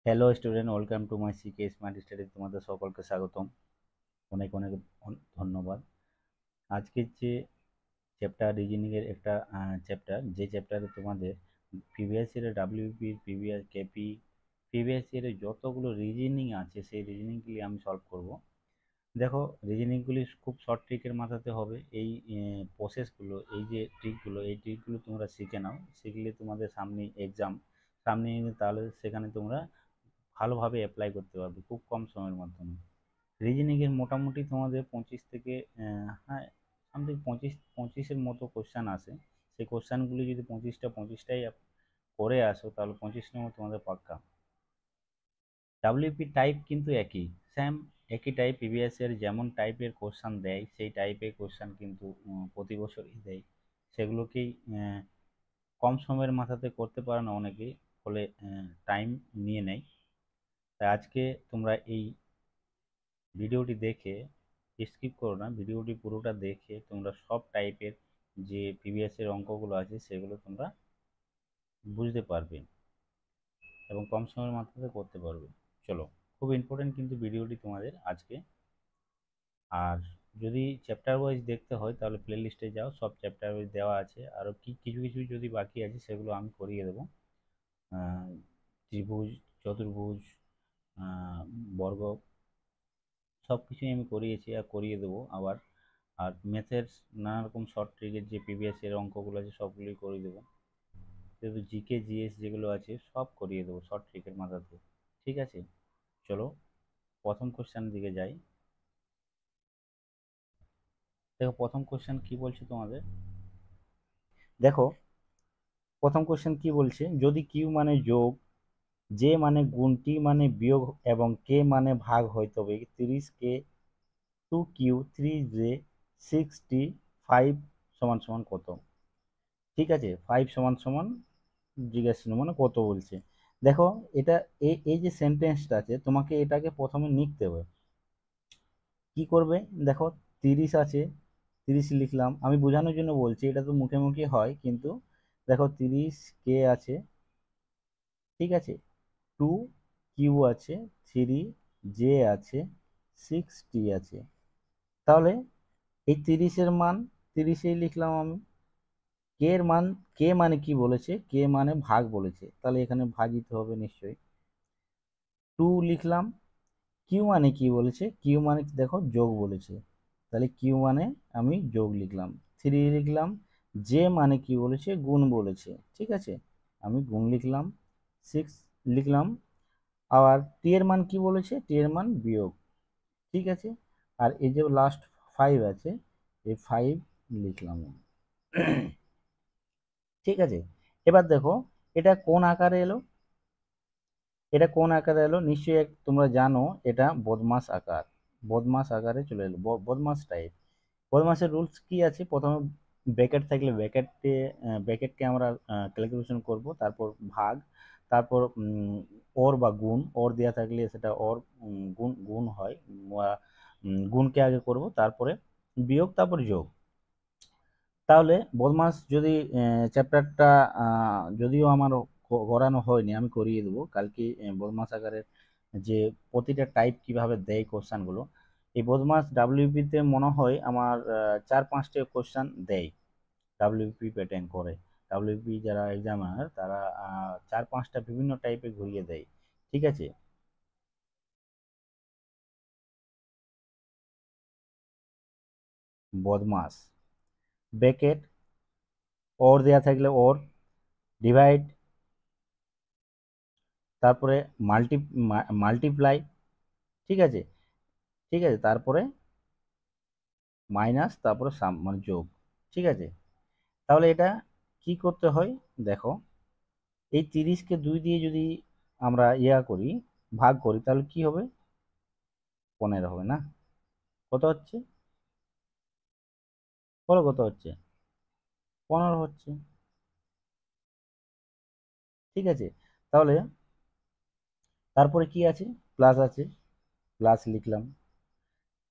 Hello student, welcome to my CK smart study. তোমাদের সকলকে স্বাগতম। অনেক অনেক ধন্যবাদ। আজকের যে চ্যাপ্টার রিজনিংয়ের একটা চ্যাপ্টার, যে চ্যাপ্টারে তোমাদের প্রিভিয়াস ইয়ারের ডাব্লিউপি, প্রিভিয়াস কেপি, প্রিভিয়াস ইয়ারের যতগুলো রিজনিং আছে সেই রিজনিংগুলি আমি সলভ করব। দেখো, রিজনিংগুলি খুব শর্ট ট্রিকের মাথাতে হবে। এই প্রসেসগুলো, এই যে ট্রিকগুলো, এই ট্রিকগুলো তোমরা শিখে নাও। শিখলে তোমাদের সামনে এক্সাম, সামনে এলে তাহলে সেখানে তোমরা ভালোভাবে অ্যাপ্লাই করতে পারবে খুব কম সময়ের মাধ্যমে। রিজনিংয়ের মোটামুটি তোমাদের 25 থেকে হ্যাঁ, সামথিং পঁচিশের মতো কোশ্চান আসে। সেই কোশ্চানগুলি যদি পঁচিশটাই করে আসো তাহলে 25 নম্বর তোমাদের পাক্কা। ডাব্লিউপি টাইপ কিন্তু একই, সেম একই টাইপ। প্রিভিয়াস ইয়ার যেমন টাইপের কোশ্চান দেয় সেই টাইপের কোশ্চান কিন্তু প্রতি বছরই দেয়। সেগুলোকেই কম সময়ের মাথাতে করতে পারে না অনেকেই, ফলে টাইম নিয়ে নেয়। তাই আজকে তোমরা এই ভিডিওটি দেখে স্কিপ করো না, ভিডিওটি পুরোটা দেখে তোমরা সব টাইপের যে প্রিভিয়াস এর অঙ্কগুলো আছে সেগুলো তোমরা বুঝতে পারবে এবং কম সময়ের মাধ্যমে করতে পারবে। চলো, খুব ইম্পর্টেন্ট কিন্তু ভিডিওটি তোমাদের আজকে। আর যদি চ্যাপ্টার ওয়াইজ দেখতে হয় তাহলে প্লে লিস্টে যাও, সব চ্যাপ্টার ওয়াইজ দেওয়া আছে। আরও কিছু কিছু যদি বাকি আছে সেগুলো আমি করিয়ে দেবো। ত্রিভুজ, চতুর্ভুজ, বর্গ, সব কিছুই আমি করিয়েছি আর করিয়ে দেবো আবার। আর ম্যাথের নানা রকম শর্ট ট্রিকের যে প্রিভিয়াস এর অঙ্কগুলো আছে সবগুলোই করিয়ে দেবো। যেহেতু জিকে জিএস যেগুলো আছে সব করিয়ে দেবো শর্ট ট্রিকের মাথাতে। ঠিক আছে, চলো প্রথম কোশ্চেনের দিকে যাই। দেখো প্রথম কোশ্চেন কি বলছে তোমাদের। দেখো প্রথম কোশ্চেন কি বলছে, যদি কিউ মানে যোগ, জে মানে গুণ, টি মানে বিয়োগ এবং কে মানে ভাগ হয়, তবে 30 কে 2 কিউ 3 জে 6 টি 5 সমান সমান কত। ঠিক আছে, 5 সমান সমান জিজ্ঞাসা চিহ্ন মানে কত বলছে। দেখো এটা, এই যে সেন্টেন্সটা আছে তোমাকে এটাকে প্রথমে লিখতে হবে। কি করবে, দেখো 30 আছে, 30 লিখলাম। আমি বোঝানোর জন্য বলছি, এটা তো মুখে মুখে হয় কিন্তু। দেখো 30 কে আছে, ঠিক আছে, 2 কিউ আছে, 3 জে আছে, 6 টি আছে। তাহলে এই 30-এর মান 30-এই লিখলাম আমি। কে এর মান, কে মানে কি বলেছে, কে মানে ভাগ বলেছে, তাহলে এখানে ভাজিত হবে নিশ্চয়ই। 2 লিখলাম। কিউ মানে কি বলেছে, কিউ মানে দেখো যোগ বলেছে, তাহলে কিউ মানে আমি যোগ লিখলাম। 3 লিখলাম। জে মানে কি বলেছে, গুণ বলেছে, ঠিক আছে, আমি গুণ লিখলাম। 6 লিখলাম। আবার টি এর মান কি বলেছে, টি এর মান বিয়োগ, ঠিক আছে। আর এই যে লাস্ট 5 আছে, এই 5 লিখলাম। ঠিক আছে, এবার দেখো এটা কোন আকারে এলো, এটা কোন আকারে এলো, নিশ্চয়ই তোমরা জানো এটা বদমাস আকার। বদমাস আকারে চলে এলো, বদমাস টাইপ। বদমাসের রুলস কি আছে, প্রথমে ব্র্যাকেট থাকলে ব্র্যাকেটকে আমরা ক্যালকুলেশন করব, তারপর ভাগ, তারপর অর বা গুণ, অর দেওয়া থাকলে সেটা অর, গুণ গুণ হয়, গুণকে আগে করব, তারপরে বিয়োগ, তারপর যোগ। তাহলে বদমাস যদি চ্যাপ্টারটা যদিও আমার করানো হয়নি, আমি করিয়ে দেবো কালকে। বদমাস আকারের যে প্রতিটা টাইপ কিভাবে দেয় কোশ্চানগুলো, এই বদমাস ডাব্লিউপিতে মনে হয় আমার 4-5টা কোশ্চান দেয়, ডাব্লিউপি প্যাটার্ন করে। ডাব্লিউপি যারা এক্সামার তারা 4-5টা বিভিন্ন টাইপে ঘুরিয়ে দেয়। ঠিক আছে, বদমাস ব্র্যাকেট, অর দেয়া থাকলে অর, ডিভাইড, তারপরে মাল্টি মাল্টিপ্লাই, ঠিক আছে, ঠিক আছে, তারপরে মাইনাস, তারপরে সাম মানে যোগ, ঠিক আছে। তাহলে এটা কি করতে হয়, দেখো এই 30-কে 2 দিয়ে যদি আমরা করি, ভাগ করি, তাহলে কি হবে, 15 হবে না। কত হচ্ছে, বলো কত হচ্ছে, 15 হচ্ছে, ঠিক আছে। তাহলে তারপরে কি আছে, প্লাস আছে, প্লাস লিখলাম।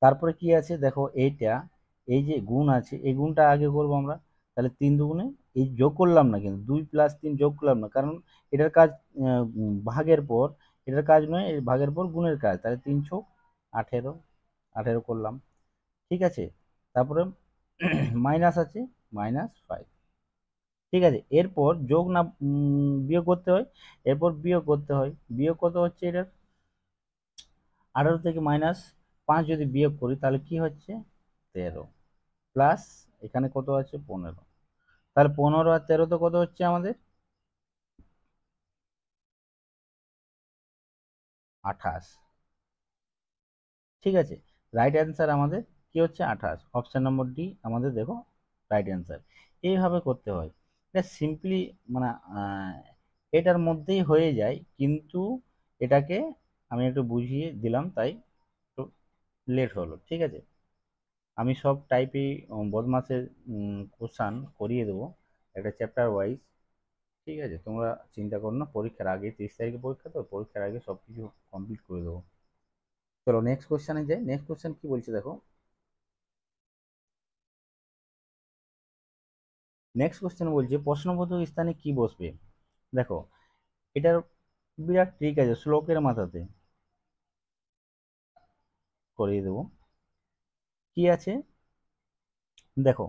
তারপরে কি আছে দেখো, এইটা, এই যে গুণ আছে, এই গুণটা আগে করবো আমরা। তাহলে 3 দুগুণে, এই যোগ করলাম না কিন্তু, 2 + 3 যোগ করলাম না, কারণ এটার কাজ ভাগের পর এটার কাজ নয়, এর ভাগের পর গুণের কাজ। তাহলে 3×18, 18 করলাম, ঠিক আছে। তারপরে মাইনাস আছে, -5, ঠিক আছে। এরপর যোগ না বিয়োগ করতে হয়, এরপর বিয়োগ করতে হয়। বিয়োগ কত হচ্ছে এটার? 18 থেকে -5 যদি বিয়োগ করি তাহলে কি হচ্ছে? 13, প্লাস এখানে কত আছে? 15। তাহলে 15 আর 13 তো কত হচ্ছে আমাদের? 28, ঠিক আছে। রাইট অ্যান্সার আমাদের কি হচ্ছে? 28। অপশন নম্বর ডি আমাদের দেখো রাইট অ্যান্সার। এইভাবে করতে হয়। এটা সিম্পলি মানে এটার মধ্যেই হয়ে যায়, কিন্তু এটাকে আমি একটু বুঝিয়ে দিলাম, তাই একটু লেট হলো, ঠিক আছে। আমি সব টাইপই বদমাসের কোশ্চান করিয়ে দেবো, একটা চ্যাপ্টার ওয়াইজ, ঠিক আছে। তোমরা চিন্তা করো না, পরীক্ষার আগে 30 তারিখে পরীক্ষা, তো পরীক্ষার আগে সব কিছু কমপ্লিট করে দেবো। চলো নেক্সট কোশ্চানে যাই। নেক্সট কোশ্চেন কি বলছে দেখো। নেক্সট কোশ্চেন বলছে প্রশ্নবোধক স্থানে কি বসবে। দেখো এটার বিরাট ট্রিক আছে, শ্লোকের মাথাতে করিয়ে দেবো। কি আছে দেখো,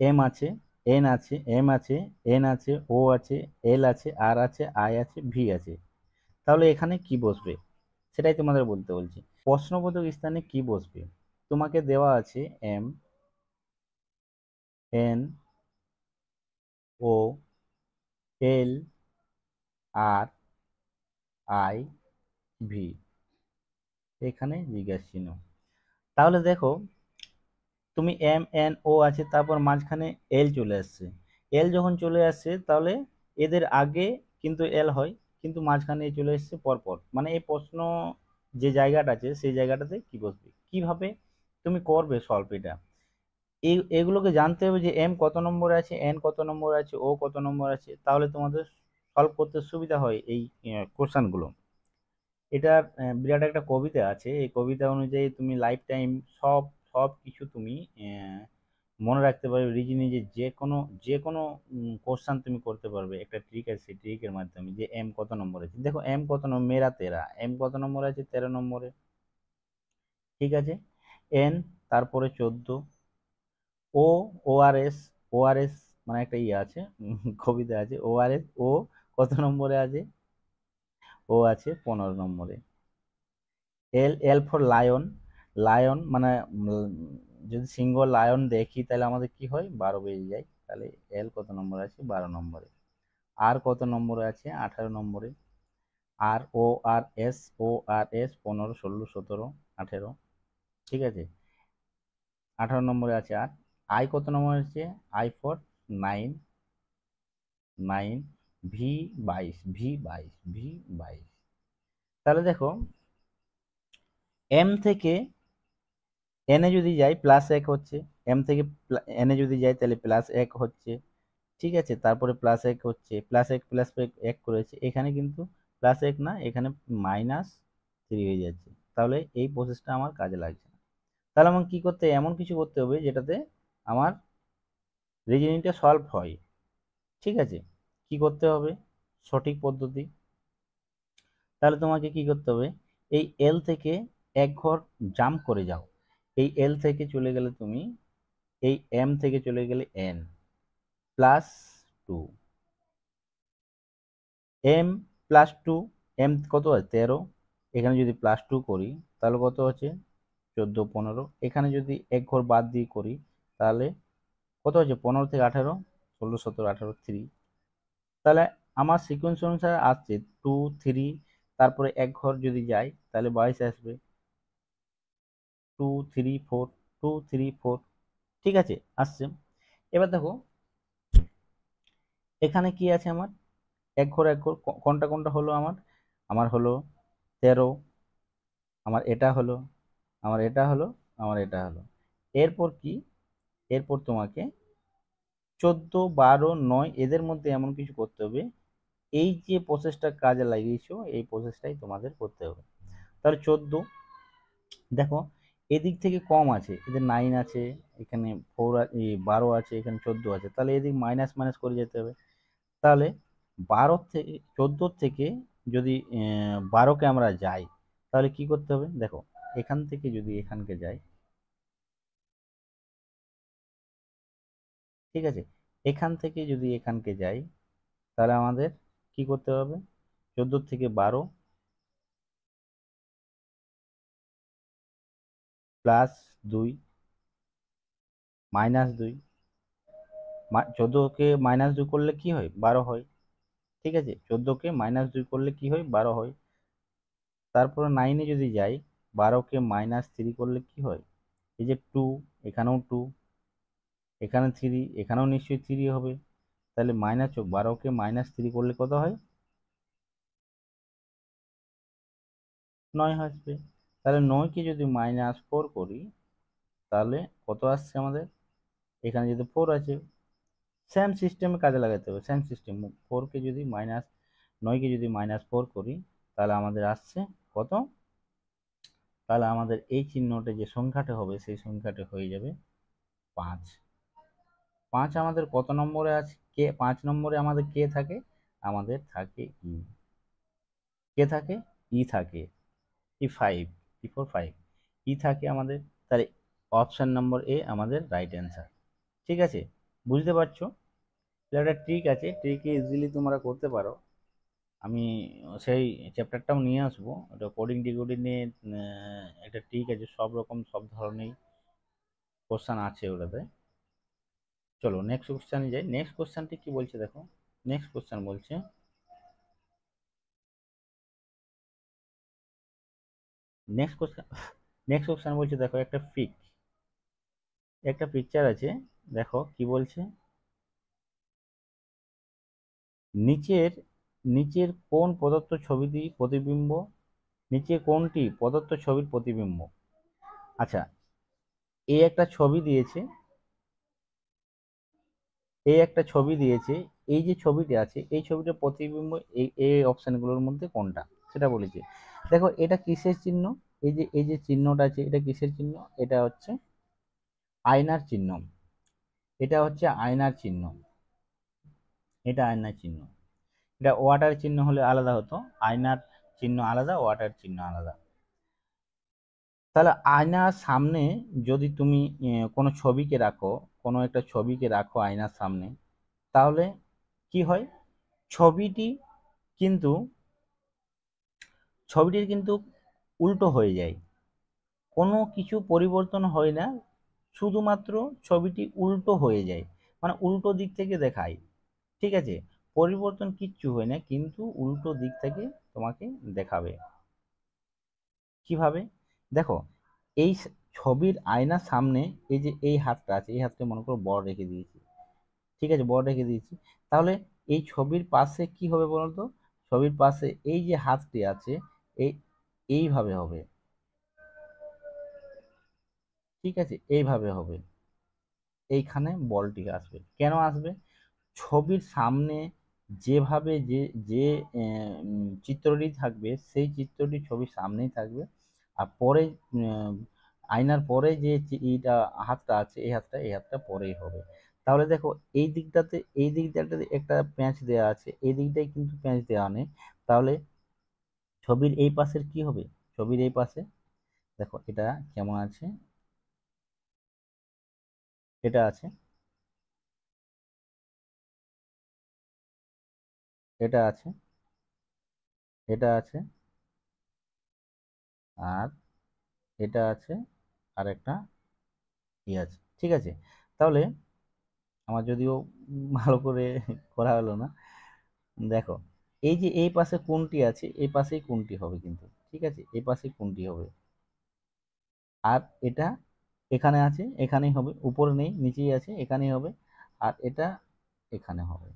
এম আছে, এন আছে, এম আছে, এন আছে, ও আছে, এল আছে, আর আছে, আই আছে, ভি আছে। তাহলে এখানে কি বসবে সেটাই তোমাদের বলতে বলছি। প্রশ্নবোধক স্থানে কি বসবে? তোমাকে দেওয়া আছে M, N, O, L, R, I, V, এখানে জিজ্ঞাসা চিহ্ন। তাহলে দেখো তুমি এম এন ও আছে, তারপর মাঝখানে এল চলে আসছে। এল যখন চলে আসছে তাহলে এদের আগে কিন্তু এল হয়, কিন্তু মাঝখানে এ চলে এসছে পরপর, মানে এই প্রশ্ন যে জায়গাটা আছে সেই জায়গাটাতে কি বসবে, কিভাবে তুমি করবে সলভ এটা। এগুলোকে জানতে হবে যে এম কত নম্বরে আছে, এন কত নম্বর আছে, ও কত নম্বর আছে, তাহলে তোমাদের সলভ করতে সুবিধা হয় এই কোশ্চানগুলো। এটার বিরাট একটা কবিতা আছে, এই কবিতা অনুযায়ী তুমি লাইফ টাইম সব সব কিছু তুমি মনে রাখতে পারবে। রিজনিং যে কোনো কোশ্চান তুমি করতে পারবে। একটা ট্রিক আছে, সেই ট্রিকের মাধ্যমে যে এম কত নম্বর আছে। দেখো এম কত নম্বর, মেরা তেরা, এম কত নম্বর আছে? 13 নম্বরে, ঠিক আছে। এন তারপরে 14, ও, ও আর এস, ও আর এস মানে একটা ইয়ে আছে, কবিতা আছে, ও আর এস, ও কত নম্বরে আছে? ও আছে 15 নম্বরে। এল, এল ফর লায়ন, লায়ন মানে যদি সিংহ লায়ন দেখি তাহলে আমাদের কি হয়? 12 বেজে যায়। তাহলে এল কত নম্বর আছে? 12 নম্বরে। আর কত নম্বরে আছে? 18 নম্বরে। আর, ও আর এস, ও আর এস 15, 16, 17, 18, ঠিক আছে। 18 নম্বরে আছে। আর আই কত নম্বরে আছে? I for 9, 9, V 22, V 22, V 22। তাহলে দেখো এম থেকে এনে যদি যাই +1 হচ্ছে, এম থেকে এনে যদি যাই তাহলে +1 হচ্ছে, ঠিক আছে। তারপরে +1 হচ্ছে, +1 +1 করেছে, এখানে কিন্তু +1 না, এখানে -3 হয়ে যাচ্ছে। তাহলে এই প্রসেসটা আমার কাজে লাগছে না। তাহলে আমার কি করতে, এমন কিছু করতে হবে যেটাতে আমার রিজনিংটা সলভ হয়, ঠিক আছে। কি করতে হবে সঠিক পদ্ধতি? তাহলে তোমাকে কি করতে হবে, এই এল থেকে এক ঘর জাম্প করে যাও। এই এল থেকে চলে গেলে তুমি এই এম থেকে চলে গেলে এন, +2, এম +2, এম কত আছে? 13, এখানে যদি +2 করি তাহলে কত হচ্ছে? 14, 15। এখানে যদি এক ঘর বাদ দিয়ে করি তাহলে কত হচ্ছে? 15 থেকে 18, 16, 17, 18, 3। তাহলে আমার সিকোয়েন্স অনুসারে আসছে 2, 3, তারপরে এক ঘর যদি যাই তাহলে 22 আসবে, 2, 3, 4, 2, 3, 4, ঠিক আছে আসছে। এবার দেখো এখানে কি আছে আমার? এক ঘর এক ঘর কোনটা কোনটা হলো আমার? আমার হলো 13, আমার এটা হলো, আমার এটা হলো, আমার এটা হলো। এরপর কি? এরপর তোমাকে 14, 12, 9 এদের মধ্যে এমন কিছু করতে হবে, এই যে প্রসেসটা কাজে লাগিয়েছো এই প্রসেসটাই তোমাদের করতে হবে। তাহলে 14 দেখো এদিক থেকে কম আছে, এদের 9 আছে, এখানে 4, 12 আছে, এখানে 14 আছে, তাহলে এদিক মাইনাস মাইনাস করে যেতে হবে। তাহলে 12 থেকে 14 থেকে যদি 12কে আমরা যাই তাহলে কি করতে হবে? দেখো এখান থেকে যদি এখানকে যাই, ঠিক আছে, এখান থেকে যদি এখানকে যাই তাহলে আমাদের কি করতে হবে? 14 থেকে 12 প্লাস 2 মাইনাস 2, 14কে মাইনাস 2 করলে কি হয়? 12 হয়। ঠিক আছে, 14কে মাইনাস 2 করলে কি হয়? 12 হয়। তারপরে 9-এ যদি যাই, 12কে মাইনাস 3 করলে কি হয়? এই যে 2, এখানেও 2, এখানে 3, এখানেও নিশ্চয়ই 3 হবে। তাহলে 12কে মাইনাস 3 করলে কত হয়? 9 আসবে। তাহলে 9কে যদি -4 করি তাহলে কত আসছে আমাদের? এখানে যদি 4 আছে, সেম সিস্টেমে কাজে লাগাতে হবে, সেম সিস্টেম। 9কে যদি -4 করি তাহলে আমাদের আসছে কত? তাহলে আমাদের এই চিহ্নটা যে সংখ্যাটা হবে সেই সংখ্যাটা হয়ে যাবে 5। 5 আমাদের কত নম্বরে আছে? কে 5 নম্বরে আমাদের কে থাকে? আমাদের থাকে ই। কে থাকে? ই থাকে। E5, E4, 5 ই থাকে আমাদের। তাহলে অপশন নম্বর এ আমাদের রাইট অ্যান্সার। ঠিক আছে, বুঝতে পারছো? একটা ট্রিক আছে, ট্রিকে ইজিলি তোমরা করতে পারো। আমি সেই চ্যাপ্টারটাও নিয়ে আসবো, ওটা কোডিং ডিকোডিং নিয়ে একটা ট্রিক আছে, সব রকম সব ধরনের কোশ্চেন আছে ওটাতে। চলো নেক্সট কোশ্চেনে যাই। নেক্সট কোশ্চেনটি কি বলছে দেখো। নেক্সট কোশ্চেন বলছে, নেক্সট কোশ্চেন নেক্সট কোশ্চেন বলছে দেখো, একটা পিকচার আছে। দেখো কি বলছে, নিচের নিচের কোন প্রদত্ত ছবিটি প্রতিবিম্ব, নিচে কোনটি প্রদত্ত ছবির প্রতিবিম্ব? আচ্ছা, এই একটা ছবি দিয়েছে, এই যে ছবিটি আছে এই ছবিটার প্রতিবিম্ব এই এই অপশনগুলোর মধ্যে কোনটা, সেটা বলেছে। দেখো এটা কিসের চিহ্ন? এই যে চিহ্নটা আছে এটা কিসের চিহ্ন? এটা হচ্ছে আয়নার চিহ্ন। এটা হচ্ছে আয়নার চিহ্ন। এটা আয়নার চিহ্ন। এটা ওয়াটার চিহ্ন হলে আলাদা হতো, আয়নার চিহ্ন আলাদা, ওয়াটার চিহ্ন আলাদা। তাহলে আয়নার সামনে যদি তুমি কোনো ছবিকে রাখো, কোনো একটা ছবিকে রাখো আয়নার সামনে, তাহলে কি হয়? ছবিটি কিন্তু ছবিটির কিন্তু উল্টো হয়ে যায়, কোনো কিছু পরিবর্তন হয় না, শুধুমাত্র ছবিটি উল্টো হয়ে যায়, মানে উল্টো দিক থেকে দেখায়। ঠিক আছে, পরিবর্তন কিচ্ছু হয় না, কিন্তু উল্টো দিক থেকে তোমাকে দেখাবে। কিভাবে? দেখো এই ছবির আয়নার সামনে এই যে এই হাতটা আছে, এই হাতটা মনে করো বড় রেখে দিয়েছি। ঠিক আছে, বড় রেখে দিয়েছি। তাহলে এই ছবির পাশে কি হবে বলতো? ছবির পাশে এই যে হাতটি আছে এই এইভাবে হবে। ঠিক আছে, এইভাবে হবে। এইখানে বলটি আসবে, কেন আসবে? ছবির সামনে যেভাবে যে যে চিত্রটি থাকবে সেই চিত্রটি ছবির সামনেই থাকবে। আর পরে আয়নার পরে যে এইটা হাতটা আছে এই হাতটা পরেই হবে। তাহলে দেখো এই দিকটাতে একটা প্যাঁচ দেওয়া আছে, এই দিকটাই কিন্তু প্যাঁচ দেওয়া নেই। তাহলে ছবির এই পাশের কি হবে? ছবির এই পাশে দেখো এটা কেমন আছে, এটা আছে, এটা আছে, এটা আছে, আর এটা আছে, আর একটা আছে। ঠিক আছে, তাহলে আমার যদিও ভালো করে করা হলো না। দেখো এই যে এই পাশে কোনটি আছে, এই পাশেই কোনটি হবে কিন্তু। ঠিক আছে, এই পাশেই কোনটি হবে। আর এটা এখানে আছে, এখানেই হবে, উপরে নেই নিচেই আছে, এখানেই হবে। আর এটা এখানে হবে।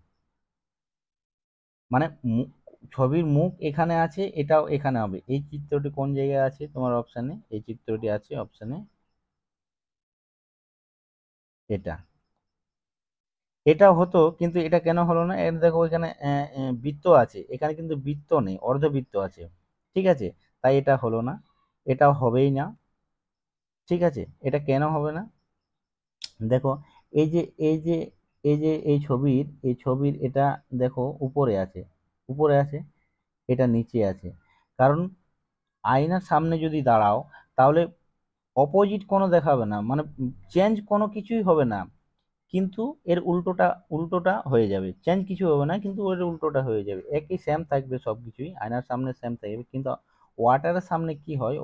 মানে ছবির মুখ এখানে আছে, এটাও এখানে হবে। এই চিত্রটি কোন জায়গায় আছে তোমার অপশানে? এই চিত্রটি আছে অপশানে এটা। এটা হতো, কিন্তু এটা কেন হলো না? এটা দেখো এখানে বৃত্ত আছে, এখানে কিন্তু বৃত্ত নেই, অর্ধবৃত্ত আছে। ঠিক আছে, তাই এটা হলো না, এটা হবেই না। ঠিক আছে, এটা কেন হবে না? দেখো এই যে এই যে এই যে এই ছবির এটা দেখো উপরে আছে, উপরে আছে। এটা নিচে আছে। কারণ আয়নার সামনে যদি দাঁড়াও তাহলে অপোজিট কোনো দেখাবে না, মানে চেঞ্জ কোনো কিছুই হবে না, কিন্তু এর উল্টোটা উল্টোটা হয়ে যাবে। চেঞ্জ কিছু হবে না, কিন্তু এর উল্টোটা হয়ে যাবে। একই সেম থাকবে সব কিছুই, আয়নার সামনে সেম থাকবে, কিন্তু ওয়াটারের সামনে কি হয়,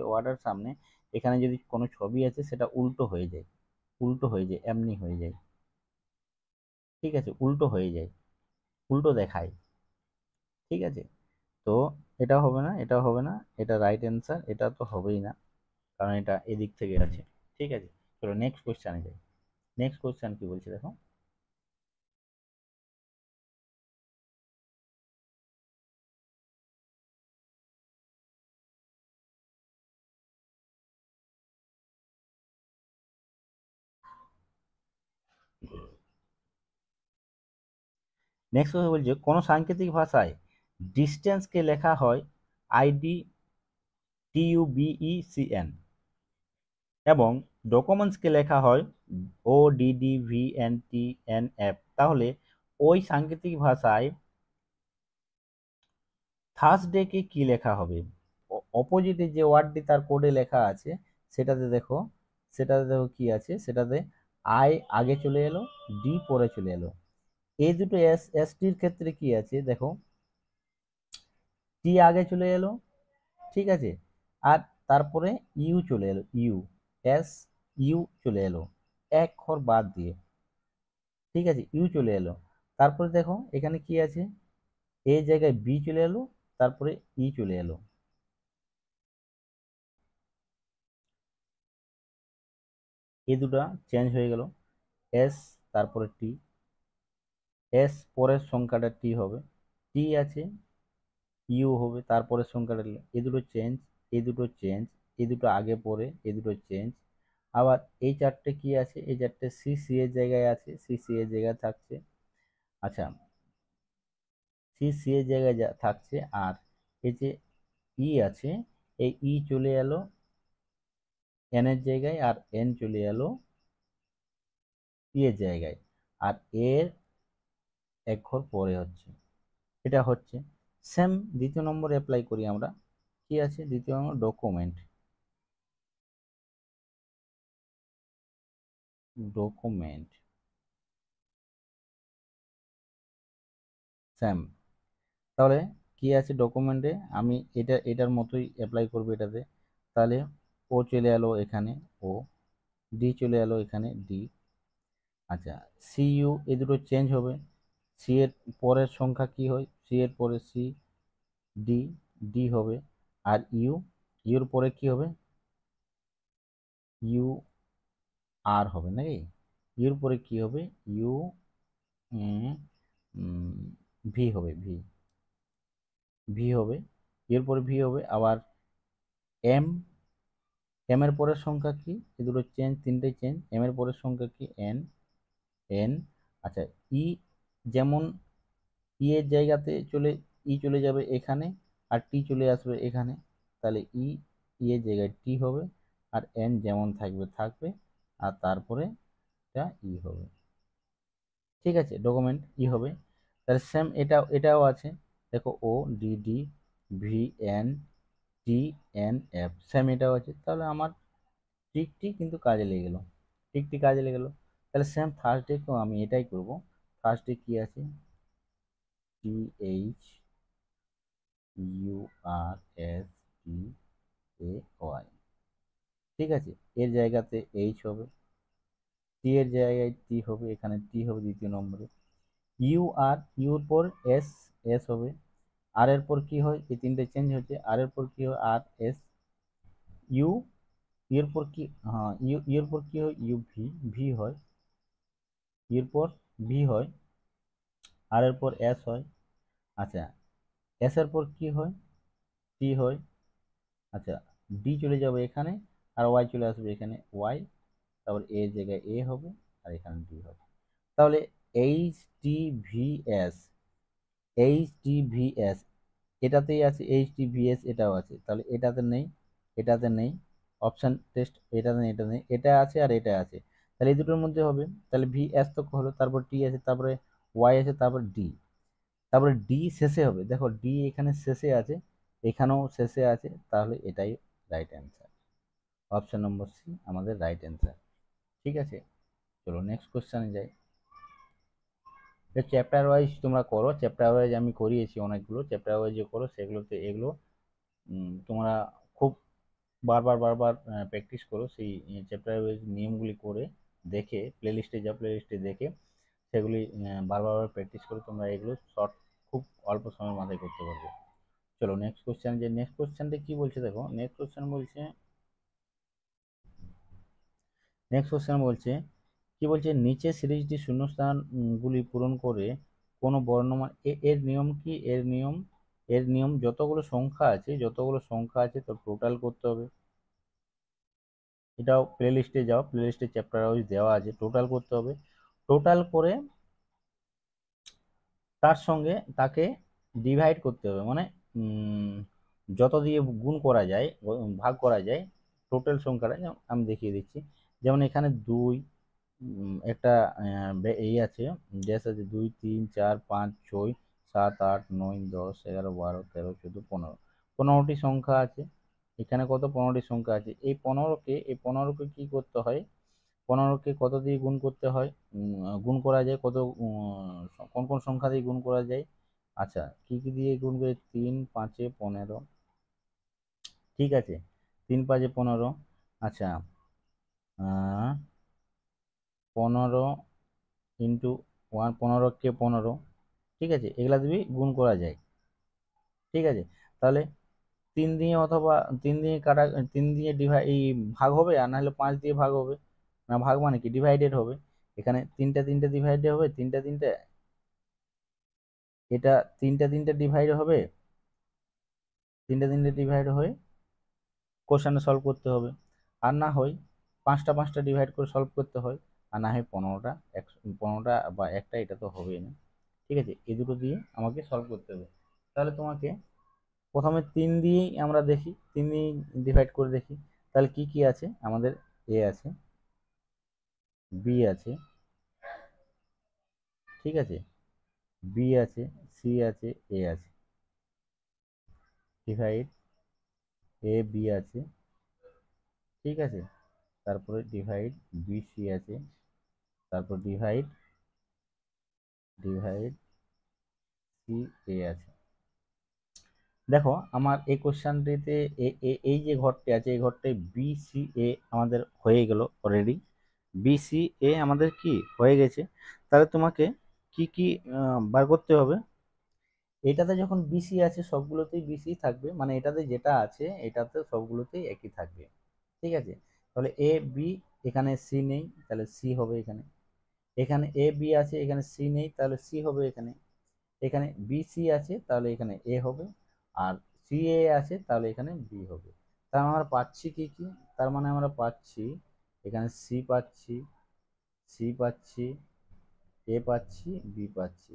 ওয়াটারের সামনে এখানে যদি কোনো ছবি আছে সেটা উল্টো হয়ে যায়, এমনি হয়ে যায়। ঠিক আছে, উল্টো হয়ে যায়, উল্টো দেখায়। ঠিক আছে, তো এটা হবে না, এটা হবে না, এটা রাইট অ্যান্সার, এটা তো হবেই না, কারণ এটা এদিক থেকে আছে। ঠিক আছে, চলো নেক্সট কোশ্চেনে যাই। নেক্সট কোশ্চেন কি বলছে দেখো। নেক্সট কথা বলছে কোন সাংকেতিক ভাষায় ডিস্টেন্সকে লেখা হয় IDTUBECN এবং ডকুমেন্টসকে লেখা হয় ODDVNTNF। তাহলে ওই সাংকেতিক ভাষায় থার্সডেকে কি লেখা হবে? অপোজিটে যে ওয়ার্ডটি তার কোডে লেখা আছে সেটাতে দেখো, কি আছে, সেটাতে আই আগে চলে এলো, ডি পরে চলে এলো। এই দুটো এস টির ক্ষেত্রে কি আছে দেখো, টি আগে চলে এলো, ঠিক আছে, আর তারপরে ইউ চলে এলো, এস ইউ চলে এলো এক অক্ষর বাদ দিয়ে। ঠিক আছে, ইউ চলে এলো, তারপরে দেখো এখানে কি আছে, এই জায়গায় বি চলে এলো, তারপরে ই চলে এলো। এই দুটো চেঞ্জ হয়ে গেল, এস তারপরে টি, এস পরের সংখ্যাটা টি হবে, টি আছে, ইউ হবে তারপরের সংখ্যাটা, এই দুটো চেঞ্জ, এই দুটো চেঞ্জ, এই দুটো আগে পরে, এই দুটো চেঞ্জ। আবার এই চারটে কি আছে, এই চারটে সি সি এর জায়গায় আছে, সি সি এর জায়গায় থাকছে। আচ্ছা, সি সি এর জায়গায় থাকছে, আর এই যে ই আছে, এই ই চলে এলো এন এর জায়গায়, আর এন চলে এলো ই এর জায়গায়, আর এর এক ঘর পরে হচ্ছে, এটা হচ্ছে। সেম দ্বিতীয় নম্বর অ্যাপ্লাই করি আমরা, কি আছে দ্বিতীয় নম্বর, ডকুমেন্ট, ডকুমেন্ট সেম। তাহলে কি আছে ডকুমেন্টে, আমি এটার মতোই অ্যাপ্লাই করবো এটাতে। তাহলে ও চলে এলো এখানে, ও ডি চলে এলো এখানে, ডি। আচ্ছা, সি ইউ এই দুটো চেঞ্জ হবে, সি এর পরের সংখ্যা কি হয়, সি এর পরে সি, ডি, ডি হবে, আর ইউ, ইউর পরে কি হবে, ইউ আর হবে নাকি, ইউর পরে কি হবে, ইউ ভি হবে, ভি, ভি হবে, এর পরে ভি হবে, আবার এম, এম এর পরের সংখ্যা কি, এই দুটো চেঞ্জ, তিনটে চেঞ্জ, এম এর পরের সংখ্যা কি, এন, এন। আচ্ছা, ই, যেমন ই এর জায়গাতে চলে যাবে এখানে, আর টি চলে আসবে এখানে, তাহলে ই এর জায়গায় টি হবে, আর এন যেমন থাকবে থাকবে, আর তারপরে এটা ই হবে। ঠিক আছে, ডকুমেন্ট ই হবে। তাহলে সেম এটাও আছে, দেখো O D D V N T N F, same এটাও আছে। তাহলে আমার ট্রিকটি কিন্তু কাজে লেগে গেল, ট্রিকটি কাজে লেগে গেল। তাহলে সেম থার্সডেকেও আমি এটাই করব। থার্সডে কি আছে, T H U R S T A Y, ঠিক আছে, এর জায়গাতে এইচ হবে, টি এর জায়গায় টি হবে, এখানে টি হবে দ্বিতীয় নম্বরে, ইউ আর, ইউর পর এস, এস হবে, আর এর পর কি হয়, এই তিনটে চেঞ্জ হচ্ছে, আর এর পর কি হয়, আর এস, ইউ, এর পর কি, হ্যাঁ ইউ, এর পর কি হয়, ইউ ভি, ভি হয়, এর পর ভি হয়, আর এর পর এস হয়। আচ্ছা, এস এর পর কি হয়, টি হয়। আচ্ছা, ডি চলে যাবে এখানে, আর ওয়াই চলে আসবে এখানে, ওয়াই, তারপর এ জায়গায় এ হবে, আর এখানে ডি হবে। তাহলে H T V S, H T V S এটাতেই আছে, এইচ টি ভি এস এটাও আছে, তাহলে এটাতে নেই, এটাতে নেই, অপশন টেস্ট এটাতে নেই, এটা নেই, এটা আছে আর এটা আছে, তাহলে এই দুটোর মধ্যে হবে। তাহলে ভি এস তো হলো, তারপর টি আছে, তারপরে ওয়াই আছে, তারপর ডি। তারপরে ডি শেষে হবে, দেখো ডি এখানে শেষে আছে, এখানেও শেষে আছে, তাহলে এটাই right answer. Option number C আমাদের রাইট অ্যান্সার। ঠিক আছে, চলো নেক্সট কোশ্চেনে যাই। চ্যাপ্টার ওয়াইজ তোমরা করো, চ্যাপ্টার ওয়াইজ আমি করিয়েছি অনেকগুলো, চ্যাপ্টার ওয়াইজ যে করো সেগুলোতে এগুলো তোমরা খুব বারবার বারবার প্র্যাকটিস করো, সেই চ্যাপ্টার ওয়াইজ নিয়মগুলি করে দেখে প্লেলিস্টে যাও, প্লেলিস্টে দেখে সেগুলি বারবার বারবার প্র্যাকটিস করে তোমরা এগুলো শর্ট খুব অল্প সময়ের মাথায় করতে পারবে। চলো নেক্সট কোশ্চেন, যে নেক্সট কোশ্চেনটা কি বলছে দেখো, নেক্সট কোশ্চেন বলছে, নেক্সট কোশ্চেন বলছে কি বলছে, নিচে সিরিজটি শূন্যস্থান গুলি পূরণ করে কোনো বর্ণমান এর নিয়ম কি, এর নিয়ম, এর নিয়ম যতগুলো সংখ্যা আছে, যতগুলো সংখ্যা আছে তো টোটাল করতে হবে। এটাও প্লেলিস্টে যাও, প্লেলিস্টে চ্যাপ্টার ওয়াইজ দেওয়া আছে, টোটাল করতে হবে। টোটাল করে তার সঙ্গে তাকে ডিভাইড করতে হবে, মানে যত দিয়ে গুণ করা যায়, ভাগ করা যায় টোটাল সংখ্যাটা, যেমন আমি দেখিয়ে দিচ্ছি। যেমন এখানে দুই, একটা এই আছে, ড্যাশ আছে, 2 3 4 5 6 7 8 9 10 11 12 13 14 15, 15টি সংখ্যা আছে। এখানে কত, 15টি সংখ্যা আছে। এই পনেরোকে কি করতে হয়, 15কে কত দিয়ে গুণ করতে হয়, গুণ করা যায় কত, কোন কোন সংখ্যা দিয়ে গুণ করা যায়, আচ্ছা কি কি দিয়ে গুণ করে, 3 5 15, ঠিক আছে, 3 5 15, আচ্ছা 15 × 1, 15কে 15, ঠিক আছে, এগুলা দিয়ে গুণ করা যায়। ঠিক আছে, তাহলে 3 দিয়ে অথবা 3 দিয়ে কাটা, 3 দিয়ে ডিভাইড এই ভাগ হবে, আর না হলে 5 দিয়ে ভাগ হবে, না ভাগ মানে কি ডিভাইডেড হবে। এখানে তিনটা তিনটা ডিভাইডেড হবে, তিনটা তিনটা, এটা তিনটা তিনটা ডিভাইড হবে, তিনটা তিনটা ডিভাইড হয়ে কোশ্চেন সলভ করতে হবে। আর না হয় পাঁচটা পাঁচটা ডিভাইড করে সলভ করতে হয়, আর না হয় 15টা, 15টা বা একটা, এটা তো হবেই না। ঠিক আছে, এই দুটো দিয়ে আমাকে সলভ করতে হবে। তাহলে তোমাকে প্রথমে 3 দিয়েই আমরা দেখি, 3 দিয়ে ডিভাইড করে দেখি। তাহলে কি কি আছে আমাদের, এ আছে, বি আছে, ঠিক আছে, বি আছে, সি আছে, এ আছে, ডিভাইড এ বি আছে, ঠিক আছে, তারপরে ডিভাইড বি সি আছে, তারপর ডিভাইড ডিভাইড সি এ আছে। দেখো আমার এই কোশ্চেনটিতে এই যে ঘরটি আছে, এই ঘরটায় বি সি এ আমাদের হয়ে গেল অলরেডি, বি সি এ আমাদের কি হয়ে গেছে। তাহলে তোমাকে কি কি বার করতে হবে, এটাতে যখন বিসি আছে সবগুলোতেই বিসি থাকবে, মানে এটাতে যেটা আছে এটাতে সবগুলোতেই একই থাকবে। ঠিক আছে, তাহলে এ বি, এখানে সি নেই তাহলে সি হবে এখানে, এখানে এ বি আছে এখানে সি নেই তাহলে সি হবে এখানে, এখানে বি সি আছে তাহলে এখানে এ হবে, আর সি এ আছে তাহলে এখানে বি হবে। তার মানে আমরা পাচ্ছি কি কি, তার মানে আমরা পাচ্ছি এখানে সি পাচ্ছি, সি পাচ্ছি, এ পাচ্ছি, বি পাচ্ছি।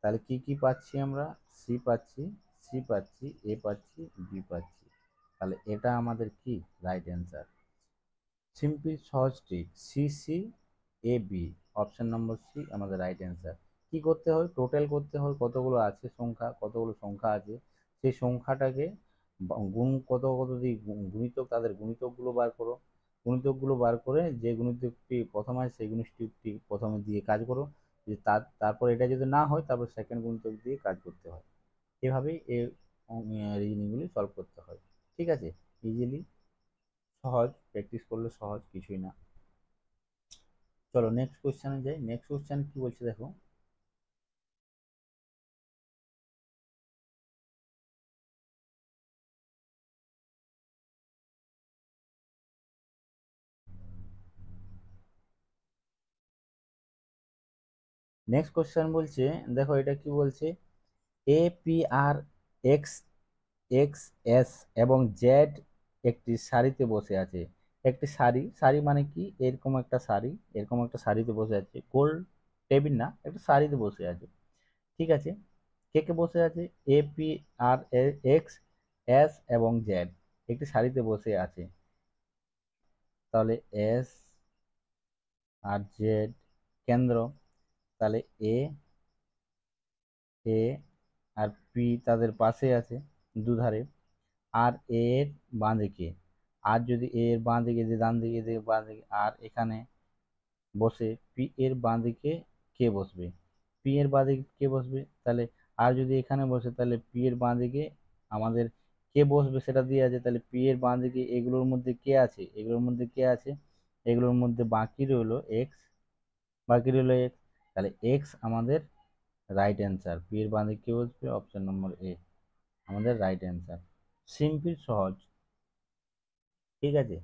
তাহলে কি কি পাচ্ছি আমরা, সি পাচ্ছি, সি পাচ্ছি, এ পাচ্ছি, বি পাচ্ছি। তাহলে এটা আমাদের কি রাইট অ্যান্সার। সিম্পল সহজ trick, C C A B, option number C আমাদের রাইট অ্যান্সার। কি করতে হয়, টোটাল করতে হয়, কতগুলো আছে সংখ্যা, কতগুলো সংখ্যা আছে সেই সংখ্যাটাকে গুণ কত কত দিয়ে গুণিতক, তাদের গুণিতকগুলো বার করো, গুণিতকগুলো বার করে যে গুণিতকটি প্রথম হয় সেই গুণিতকটি প্রথমে দিয়ে কাজ করো, যে তারপর এটা যদি না হয় তারপর সেকেন্ড গুণিতক দিয়ে কাজ করতে হয়। এভাবেই এই রিজনিংগুলি সলভ করতে হয়। ঠিক আছে, ইজিলি, সহজ, প্র্যাকটিস করলে সহজ, কিছুই না। চলো নেক্সট কোশ্চেনে যাই, নেক্সট কোশ্চেন কি বলছে দেখো, নেক্সট কোশ্চেন বলছে, দেখো এটা কি বলছে, A P R X X S এবং জেড একটি সারিতে বসে আছে। একটি সারি, সারি মানে কি, এরকম একটা সারি, এরকম একটা সারিতে বসে আছে, গোল টেবিল না, একটা সারিতে বসে আছে। ঠিক আছে, কে কে বসে আছে, A P R X S এবং জেড একটি সারিতে বসে আছে। তাহলে এস আর জেড কেন্দ্র, তাহলে এ এ আর পি তাদের পাশে আছে দুধারে। আর এ এর বাঁ দিকে, আর যদি এ এর বাঁ দিকে যে ডান দিকে যে বাঁ দিকে আর এখানে বসে, পি এর বাঁ দিকে কে বসবে? পি এর বাঁ দিকে কে বসবে? তাহলে আর যদি এখানে বসে তাহলে পি এর বাঁ দিকে আমাদের কে বসবে সেটা দিয়ে আছে। তাহলে পি এর বাঁ দিকে এগুলোর মধ্যে কে আছে? এগুলোর মধ্যে কে আছে? এগুলোর মধ্যে বাকি রইলো এক্স, বাকি রইলো এক্স। তাহলে এক্স আমাদের রাইট অ্যান্সার। পি এর বাঁ দিকে কে বসবে? অপশন নম্বর এ আমাদের রাইট অ্যান্সার। সিম্পল, সহজ। ঠিক আছে,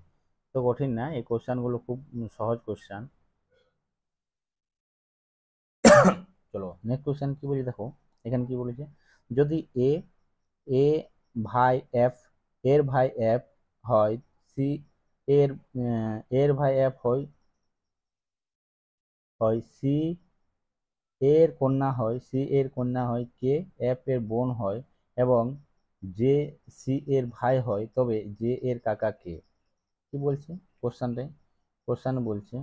তো কঠিন না, এই কোশ্চানগুলো খুব সহজ কোশ্চান। চলো নেক্সট কোশ্চেন কি বলি, দেখো এখানে কি বলেছে, যদি এ এ ভাই এফ এর ভাই এফ হয়, সি এর এর ভাই এফ হয়, সি এর কন্যা হয়, সি এর কন্যা হয়, কে এফ এর বোন হয় এবং জে সি এর ভাই হয়, তবে জে এর কাকা কে? কি বলছে কোশ্চানটাই? কোশ্চান বলছে,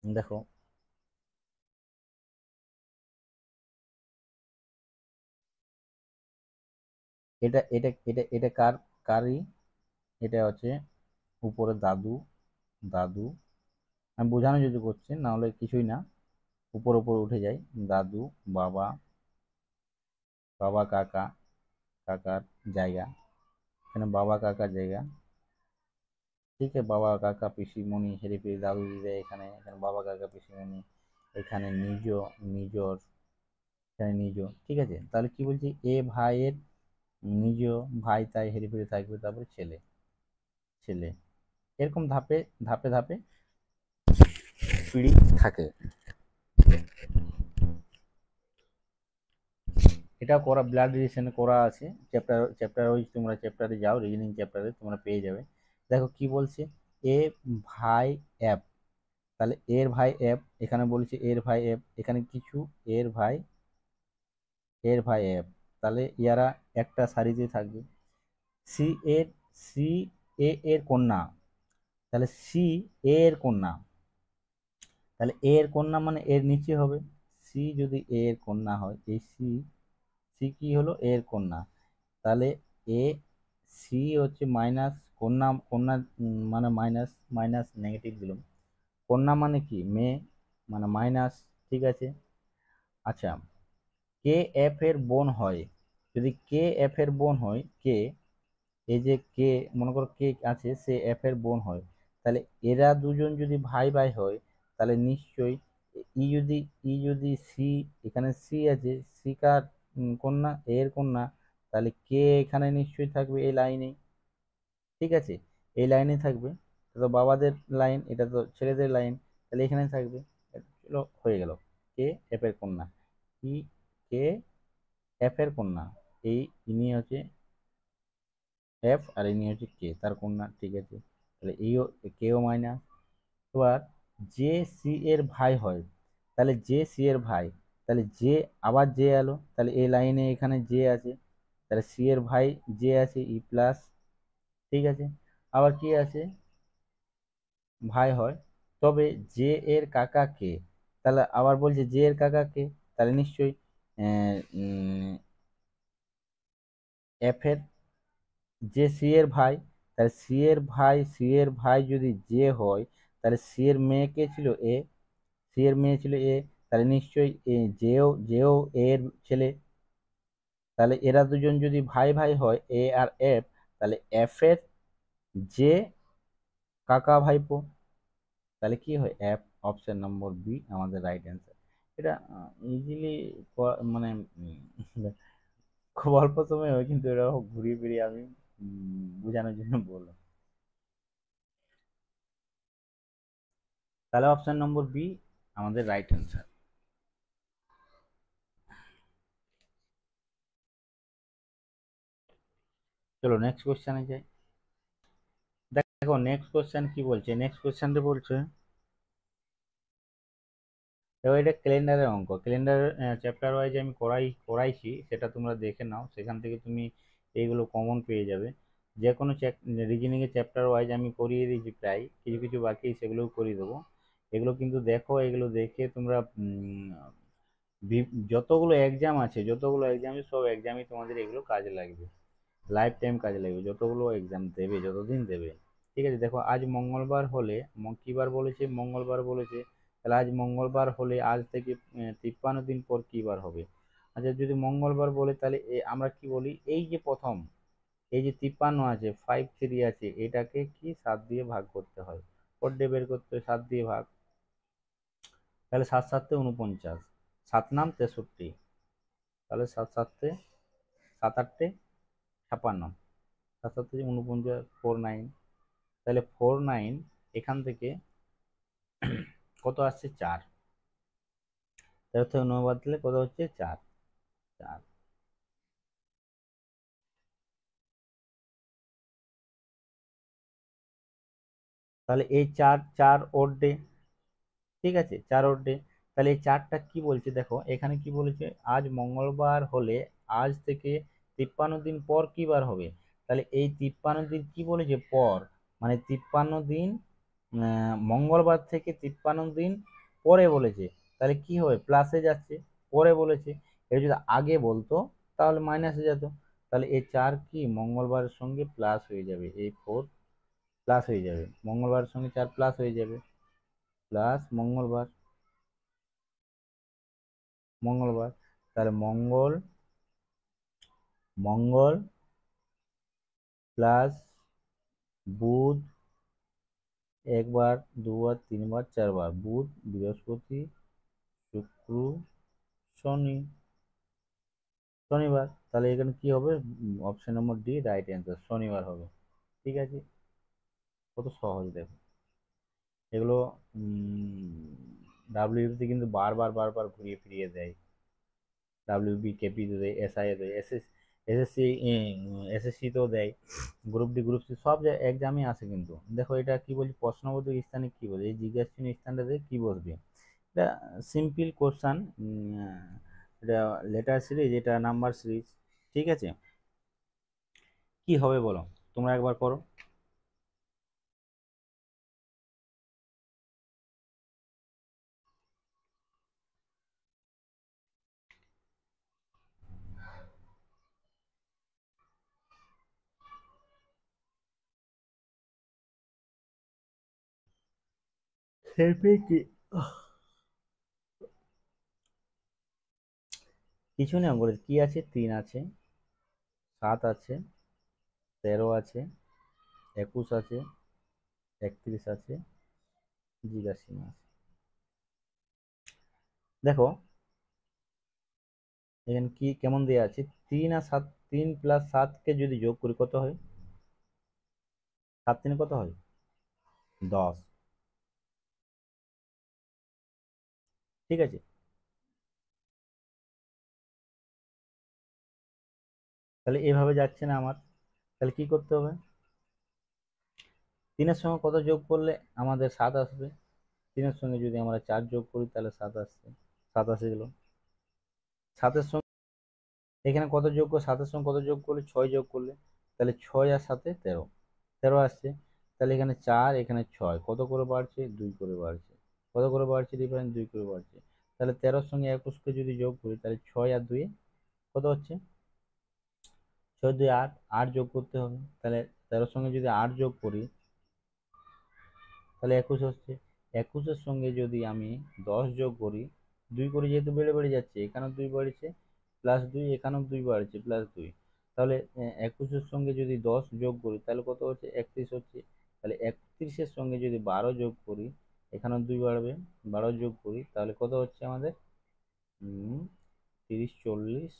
দেখো এটা কারই, এটা হচ্ছে উপরে দাদু, দাদু, আমি বোঝানো যদি করছি, না হলে কিছুই না, উপর উপর উঠে যায়। দাদু, বাবা, বাবা কাকা, কাকার জায়গা, এখানে বাবা কাকার জায়গা। ঠিক আছে, বাবা কাকা পিসিমণি হেরে ফেরে দাদু দিদা, এখানে এখানে বাবা কাকা পিসিমণি, এখানে নিজ, নিজর, এখানে নিজ। ঠিক আছে, তাহলে কি বলছি, এ ভাইয়ের নিজ ভাই, তাই হেরে ফেরে থাকবে, তারপরে ছেলে, ছেলে, এরকম ধাপে ধাপে ধাপে পিঁড়ি থাকে। এটা করা ব্লাড রিলেশনে করা আছে, চ্যাপ্টার চ্যাপ্টার ওয়াইজ তোমরা চ্যাপ্টারে যাও, রিজনিং চ্যাপ্টারে তোমরা পেয়ে যাবে। দেখো কি বলছে, এ ভাই এফ, তাহলে এর ভাই এফ, এখানে বলছে এর ভাই এফ, এখানে কিছু এর ভাই, এর ভাই এফ, তাহলে ইয়ারা একটা সারিতে থাকবে। সি এর, সি এ এর কন্যা, তাহলে সি এর কন্যা, তাহলে এর কন্যা মানে এর নিচে হবে। সি যদি এর কন্যা হয়, এই সি, সি কি হলো? এর কন্যা। তাহলে এ সি হচ্ছে মাইনাস কন্যা, কন্যা মানে মাইনাস, মাইনাস নেগেটিভ দিলাম, কন্যা মানে কি? মেয়ে, মানে মাইনাস। ঠিক আছে, আচ্ছা, কে এফ এর বোন হয়, যদি কে এফ এর বোন হয়, কে, এই যে কে, মনে করো কে আছে, সে এফ এর বোন হয়, তাহলে এরা দুজন যদি ভাই ভাই হয়, তাহলে নিশ্চয়ই ই যদি সি, এখানে সি আছে, সি কার কন্যা? এর কন্যা, তাহলে কে এখানে নিশ্চয়ই থাকবে এই লাইনে। ঠিক আছে, এই লাইনে থাকবে, এটা তো বাবাদের লাইন, এটা তো ছেলেদের লাইন, তাহলে এখানে থাকবে। চলো হয়ে গেল, কে এফ এর কন্যা, ই কে এফ এর কন্যা, এই ইনি হচ্ছে এফ আর ইনি হচ্ছে কে তার কন্যা। ঠিক আছে, তাহলে এইও, কেও মাইনাস। এবার যে সি এর ভাই হয়, তাহলে যে সি এর ভাই, তাহলে যে, আবার যে এলো, তাহলে এই লাইনে এখানে যে আছে, তাহলে সি এর ভাই যে আছে, ই প্লাস। ঠিক আছে, আবার কি আছে? ভাই হয়, তবে যে এর কাকা কে? তাহলে আবার বলছে যে এর কাকা কে, তাহলে নিশ্চয়ই এফ এর, যে সি এর ভাই, তাহলে সি এর ভাই, সি এর ভাই যদি যে হয়, তাহলে সি এর মেয়ে কে ছিল? এ, সি এর মেয়ে ছিল এ, তাহলে নিশ্চয়ই যেও যেও এর ছেলে। তাহলে এরা দুজন যদি ভাই ভাই হয়, এ আর এফ, তাহলে এফ এর যে কাকা ভাইপো, তাহলে কি হয়? এফ, অপশন নম্বর বি আমাদের রাইট অ্যান্সার। এটা ইজিলি, মানে খুব অল্প সময় হয়, কিন্তু এটা ঘুরিয়ে ফিরিয়ে আমি বোঝানোর জন্য বললাম। তাহলে অপশন নম্বর বি আমাদের রাইট অ্যান্সার। চলো নেক্সট কোশ্চেনে যাই। দেখো নেক্সট কোশ্চেন কি বলছে, নেক্সট কোশ্চেনটা বলছে, দেখো এটা ক্যালেন্ডারের অঙ্ক, ক্যালেন্ডার চ্যাপ্টার ওয়াইজ আমি করাইছি, সেটা তোমরা দেখে নাও, সেখান থেকে তুমি এইগুলো কমন পেয়ে যাবে। যে কোনো রিজনিং এর চ্যাপ্টার ওয়াইজ আমি করিয়ে দিয়েছি, প্রায় কিছু কিছু বাকি সেগুলোও করিয়ে দেবো। এগুলো কিন্তু দেখো, এগুলো দেখে তোমরা যতগুলো এক্সাম আছে, সব এক্সামই তোমাদের এগুলো কাজে লাগবে, লাইফ টাইম কাজে লাগবে, যতগুলো এক্সাম দেবে, যতদিন দেবে। ঠিক আছে, দেখো আজ মঙ্গলবার হলে, কি বার বলেছে? মঙ্গলবার বলেছে। তাহলে আজ মঙ্গলবার হলে আজ থেকে 53 দিন পর কি বার হবে? আচ্ছা, যদি মঙ্গলবার বলে তাহলে আমরা কি বলি, এই যে প্রথম এই যে 53 আছে, 53 আছে, এটাকে কি 7 দিয়ে ভাগ করতে হয়, পর ডে বের করতে হয়, 7 দিয়ে ভাগ। তাহলে 7 7 49, 7 নাম 63, তাহলে 7 7 7 8 56, 7 7 49, 49। তাহলে 49 এখান থেকে কত আসছে? 4। তার থেকে 9 বাদ দিলে কত হচ্ছে? 4। 4। তাহলে এই 4 4 ওর ডে, ঠিক আছে, 4 ওর ডে। তাহলে এই 4টা কি বলছে? দেখো এখানে কি বলেছে, আজ মঙ্গলবার হলে আজ থেকে 53 দিন পর কি বার হবে? তাহলে এই 53 দিন কি বলেছে? পর, মানে 53 দিন, মঙ্গলবার থেকে 53 দিন পরে বলেছে। তাহলে কি হবে? প্লাসে যাচ্ছে, পরে বলেছে। এটা যদি আগে বলতো তাহলে মাইনাসে যেত। তাহলে এই 4 কি মঙ্গলবারের সঙ্গে প্লাস হয়ে যাবে, এই 4 প্লাস হয়ে যাবে, মঙ্গলবারের সঙ্গে 4 প্লাস হয়ে যাবে, প্লাস মঙ্গলবার, মঙ্গলবার। তাহলে মঙ্গল, মঙ্গল প্লাস বুধ, একবার, দুবার, তিনবার, চারবার, বুধ, বৃহস্পতি, শুক্র, শনি, শনিবার। তাহলে এখানে কি হবে? Option number D right answer, শনিবার হবে। ঠিক আছে, কত সহজ দেখো এগুলো। ডাব্লিউবিতে কিন্তু বারবার বারবার ঘুরিয়ে ফিরিয়ে দেয়, ডাব্লিউবি কেপি দেয়, এসআই দেয়, এসএসসি, এসএসসি তো দেয়, গ্রুপ ডি গ্রুপ সি সব এক্সামে আসে। কিন্তু দেখো এটা কি বলছি, প্রশ্নবোধক স্থানে কি বলছে, এই জিজ্ঞাসা চিহ্ন স্থানটাতে কি বসবে? এটা সিম্পল কোশ্চান, এটা লেটার সিরিজ, এটা নাম্বার সিরিজ। ঠিক আছে, কি হবে বলো, তোমরা একবার করো। হেল্পে কি? কিছু নেই, বলে কি আছে? 3 আছে, 7 আছে, 13 আছে, 21 আছে, 31 আছে, জিজ্ঞাসা চিহ্ন আছে। দেখো এখানে কি কেমন দেওয়া আছে, 3 আর 7, 3 + 7 কে যদি যোগ করি কত হয়? 7 3 কত হয়? 10। ঠিক আছে, তাহলে এভাবে যাচ্ছে না আমার। তাহলে কি করতে হবে? 3-এর সঙ্গে কত যোগ করলে আমাদের 7 আসবে? 3-এর সঙ্গে যদি আমরা 4 যোগ করি তাহলে 7 আসছে, 7 আসে গেল। 7-এর সঙ্গে এখানে কত যোগ করে, 7-এর সঙ্গে কত যোগ করলে? 6 যোগ করলে, তাহলে 6 আর 7-এ 13, 13 আসছে। তাহলে এখানে 4, এখানে 6, কত করে বাড়ছে? 2 করে বাড়ছে। কত করে বাড়ছে ডিফারেন্স? 2 করে বাড়ছে। তাহলে 13-এর সঙ্গে 21-কে যদি যোগ করি তাহলে 6 আর 2 কত হচ্ছে? 6 2 8, 8 যোগ করতে হবে। তাহলে 13-এর সঙ্গে যদি 8 যোগ করি তাহলে 21 হচ্ছে। 21-এর সঙ্গে যদি আমি 10 যোগ করি, 2 করে যেহেতু বেড়ে বেড়ে যাচ্ছে, এখানেও 2 বাড়ছে, +2, এখানেও 2 বাড়ছে, +2। তাহলে 21-এর সঙ্গে যদি 10 যোগ করি তাহলে কত হচ্ছে? 31 হচ্ছে। তাহলে 31-এর সঙ্গে যদি 12 যোগ করি, এখানেও 2 বাড়বে, 12 যোগ করি তাহলে কত হচ্ছে আমাদের? 30 40,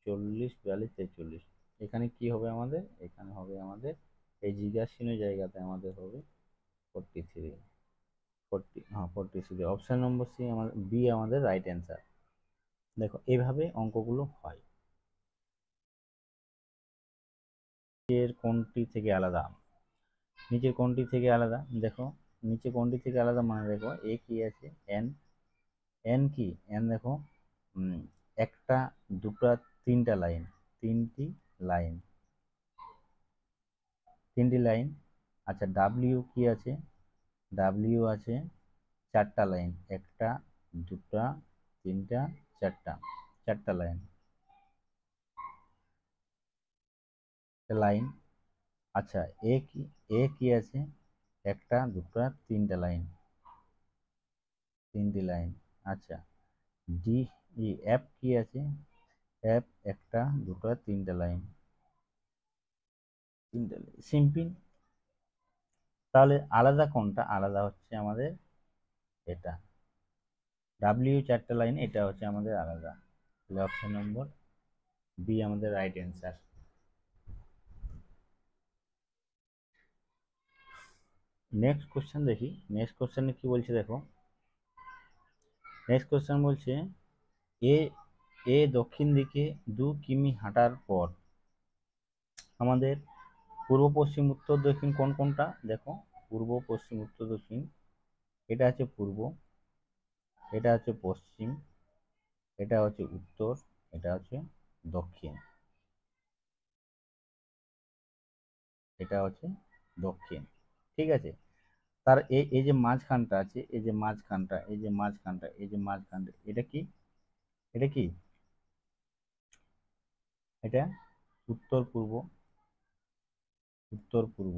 40 42 43। এখানে কি হবে আমাদের? এখানে হবে আমাদের এই জিজ্ঞাসীন জায়গাতে আমাদের হবে 43। 40, হ্যাঁ 43, অপশন নম্বর সি, আমাদের বি আমাদের রাইট অ্যান্সার। দেখো এইভাবে অঙ্কগুলো হয়। নিচের কোনটি থেকে আলাদা? নিচের কোনটি থেকে আলাদা? দেখো নিচে কোনটি থেকে আলাদা, মানে দেখো এ কি আছে? এন, এন কি? এন দেখো, উম, একটা, দুটা, তিনটা লাইন, তিনটি লাইন, তিনটি লাইন। আচ্ছা ডাব্লিউ কি আছে? ডাব্লিউ আছে 4টা লাইন, একটা, দুটা, তিনটা, চারটা, চারটা লাইন, লাইন। আচ্ছা, এ কি আছে, একটা দুটো তিনটা লাইন, তিনটি লাইন। আচ্ছা, ডি ই এফ কি আছে, এফ একটা দুটো তিনটা লাইন, তিনটা লাইন সিম্পল। তাহলে আলাদা কোনটা, আলাদা হচ্ছে আমাদের এটা, ডাব্লিউ চারটা লাইন, এটা হচ্ছে আমাদের আলাদা। তাহলে অপশন নম্বর বি আমাদের রাইট অ্যান্সার। নেক্সট কোশ্চেন দেখি, নেক্সট কোশ্চেনে কি বলছে দেখো। নেক্সট কোশ্চেন বলছে এ এ দক্ষিণ দিকে 2 কিমি হাঁটার পর আমাদের পূর্ব পশ্চিম উত্তর দক্ষিণ কোন কোনটা দেখো। পূর্ব পশ্চিম উত্তর দক্ষিণ, এটা হচ্ছে পূর্ব, এটা হচ্ছে পশ্চিম, এটা হচ্ছে উত্তর, এটা হচ্ছে দক্ষিণ, এটা হচ্ছে দক্ষিণ। ঠিক আছে, তার এই যে মাঝখানটা আছে, এই যে মাঝখানটা, এই যে মাঝখানটা, এই যে মাঝখানটা, এটা কি, এটা কি, এটা উত্তর পূর্ব, উত্তর পূর্ব।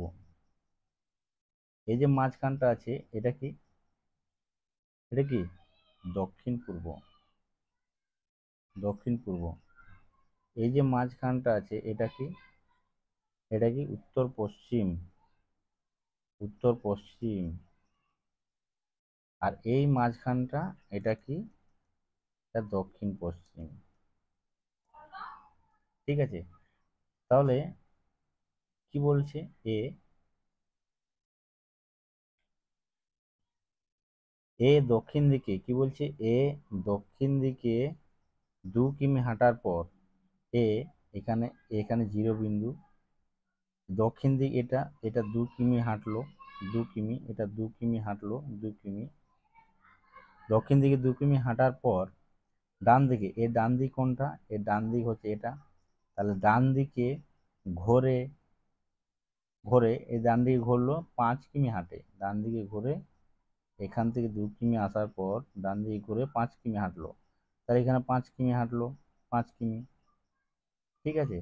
এই যে মাঝখানটা আছে, এটা কি, এটা কি দক্ষিণ পূর্ব, দক্ষিণ পূর্ব। এই যে মাঝখানটা আছে, এটা কি, এটা কি উত্তর পশ্চিম, উত্তর পশ্চিম। আর এই মাঝখানটা, এটা কি, এটা দক্ষিণ পশ্চিম। ঠিক আছে, তাহলে কি বলছে এ, এ দক্ষিণ দিকে কি বলছে, এ দক্ষিণ দিকে 2 কিমি হাঁটার পর এ এখানে, এখানে জিরো বিন্দু, দক্ষিণ দিক এটা, এটা 2 কিমি হাঁটলো, 2 কিমি, এটা 2 কিমি হাঁটলো, 2 কিমি, দক্ষিণ দিকে 2 কিমি হাঁটার পর ডান দিকে, এর ডান দিক কোনটা, এর ডান দিক হচ্ছে এটা। তাহলে ডান দিকে ঘোরে, ঘোরে এই ডান দিকে ঘুরলো 5 কিমি হাঁটে, ডান দিকে ঘুরে এখান থেকে 2 কিমি আসার পর ডান দিকে ঘুরে 5 কিমি হাঁটলো। তাহলে এখানে 5 কিমি হাঁটলো, 5 কিমি। ঠিক আছে,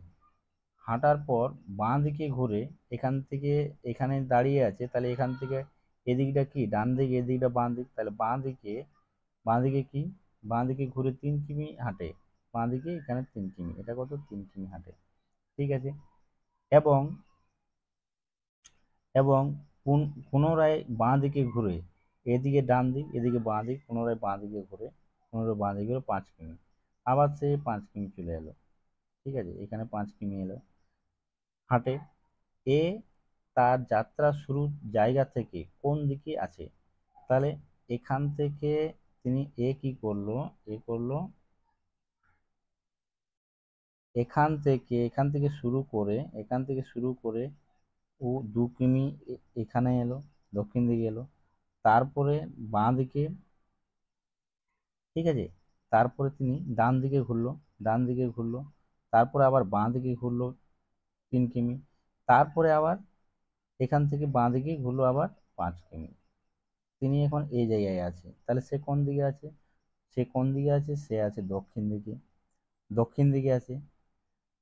হাঁটার পর বাঁ দিকে ঘুরে এখান থেকে এখানে দাঁড়িয়ে আছে, তাহলে এখান থেকে এদিকটা কি ডান দিক, এদিকটা বাঁ দিক, তাহলে বাঁ দিকে, বাঁ দিকে কি, বাঁ দিকে ঘুরে 3 কিমি হাঁটে, বাঁ দিকে এখানে 3 কিমি, এটা কত 3 কিমি হাঁটে। ঠিক আছে, এবং এবং পুনরায় বাঁ দিকে ঘুরে এদিকে ডান দিক, এদিকে বাঁ দিক, পুনরায় বাঁ দিকে ঘুরে, পুনরায় বাঁ দিকে ঘুরে 5 কিমি, আবার সে 5 কিমি চলে এলো। ঠিক আছে, এখানে 5 কিমি এলো, হাঁটে। এ তার যাত্রা শুরুর জায়গা থেকে কোন দিকে আছে, তাহলে এখান থেকে তিনি এ কি করলো, এ করলো এখান থেকে শুরু করে, এখান থেকে শুরু করে ও 2 কিমি এখানে এলো, দক্ষিণ দিকে এলো, তারপরে বাঁ দিকে, ঠিক আছে, তারপরে তিনি ডান দিকে ঘুরলো, ডান দিকে ঘুরলো, তারপরে আবার বাঁ দিকে ঘুরলো 3 কিমি, তারপরে আবার এখান থেকে বাঁ দিকে ঘুরলো আবার 5 কিমি। তিনি এখন এই জায়গায় আছে, তাহলে সে কোন দিকে আছে, সে কোন দিকে আছে, সে আছে দক্ষিণ দিকে, দক্ষিণ দিকে আছে।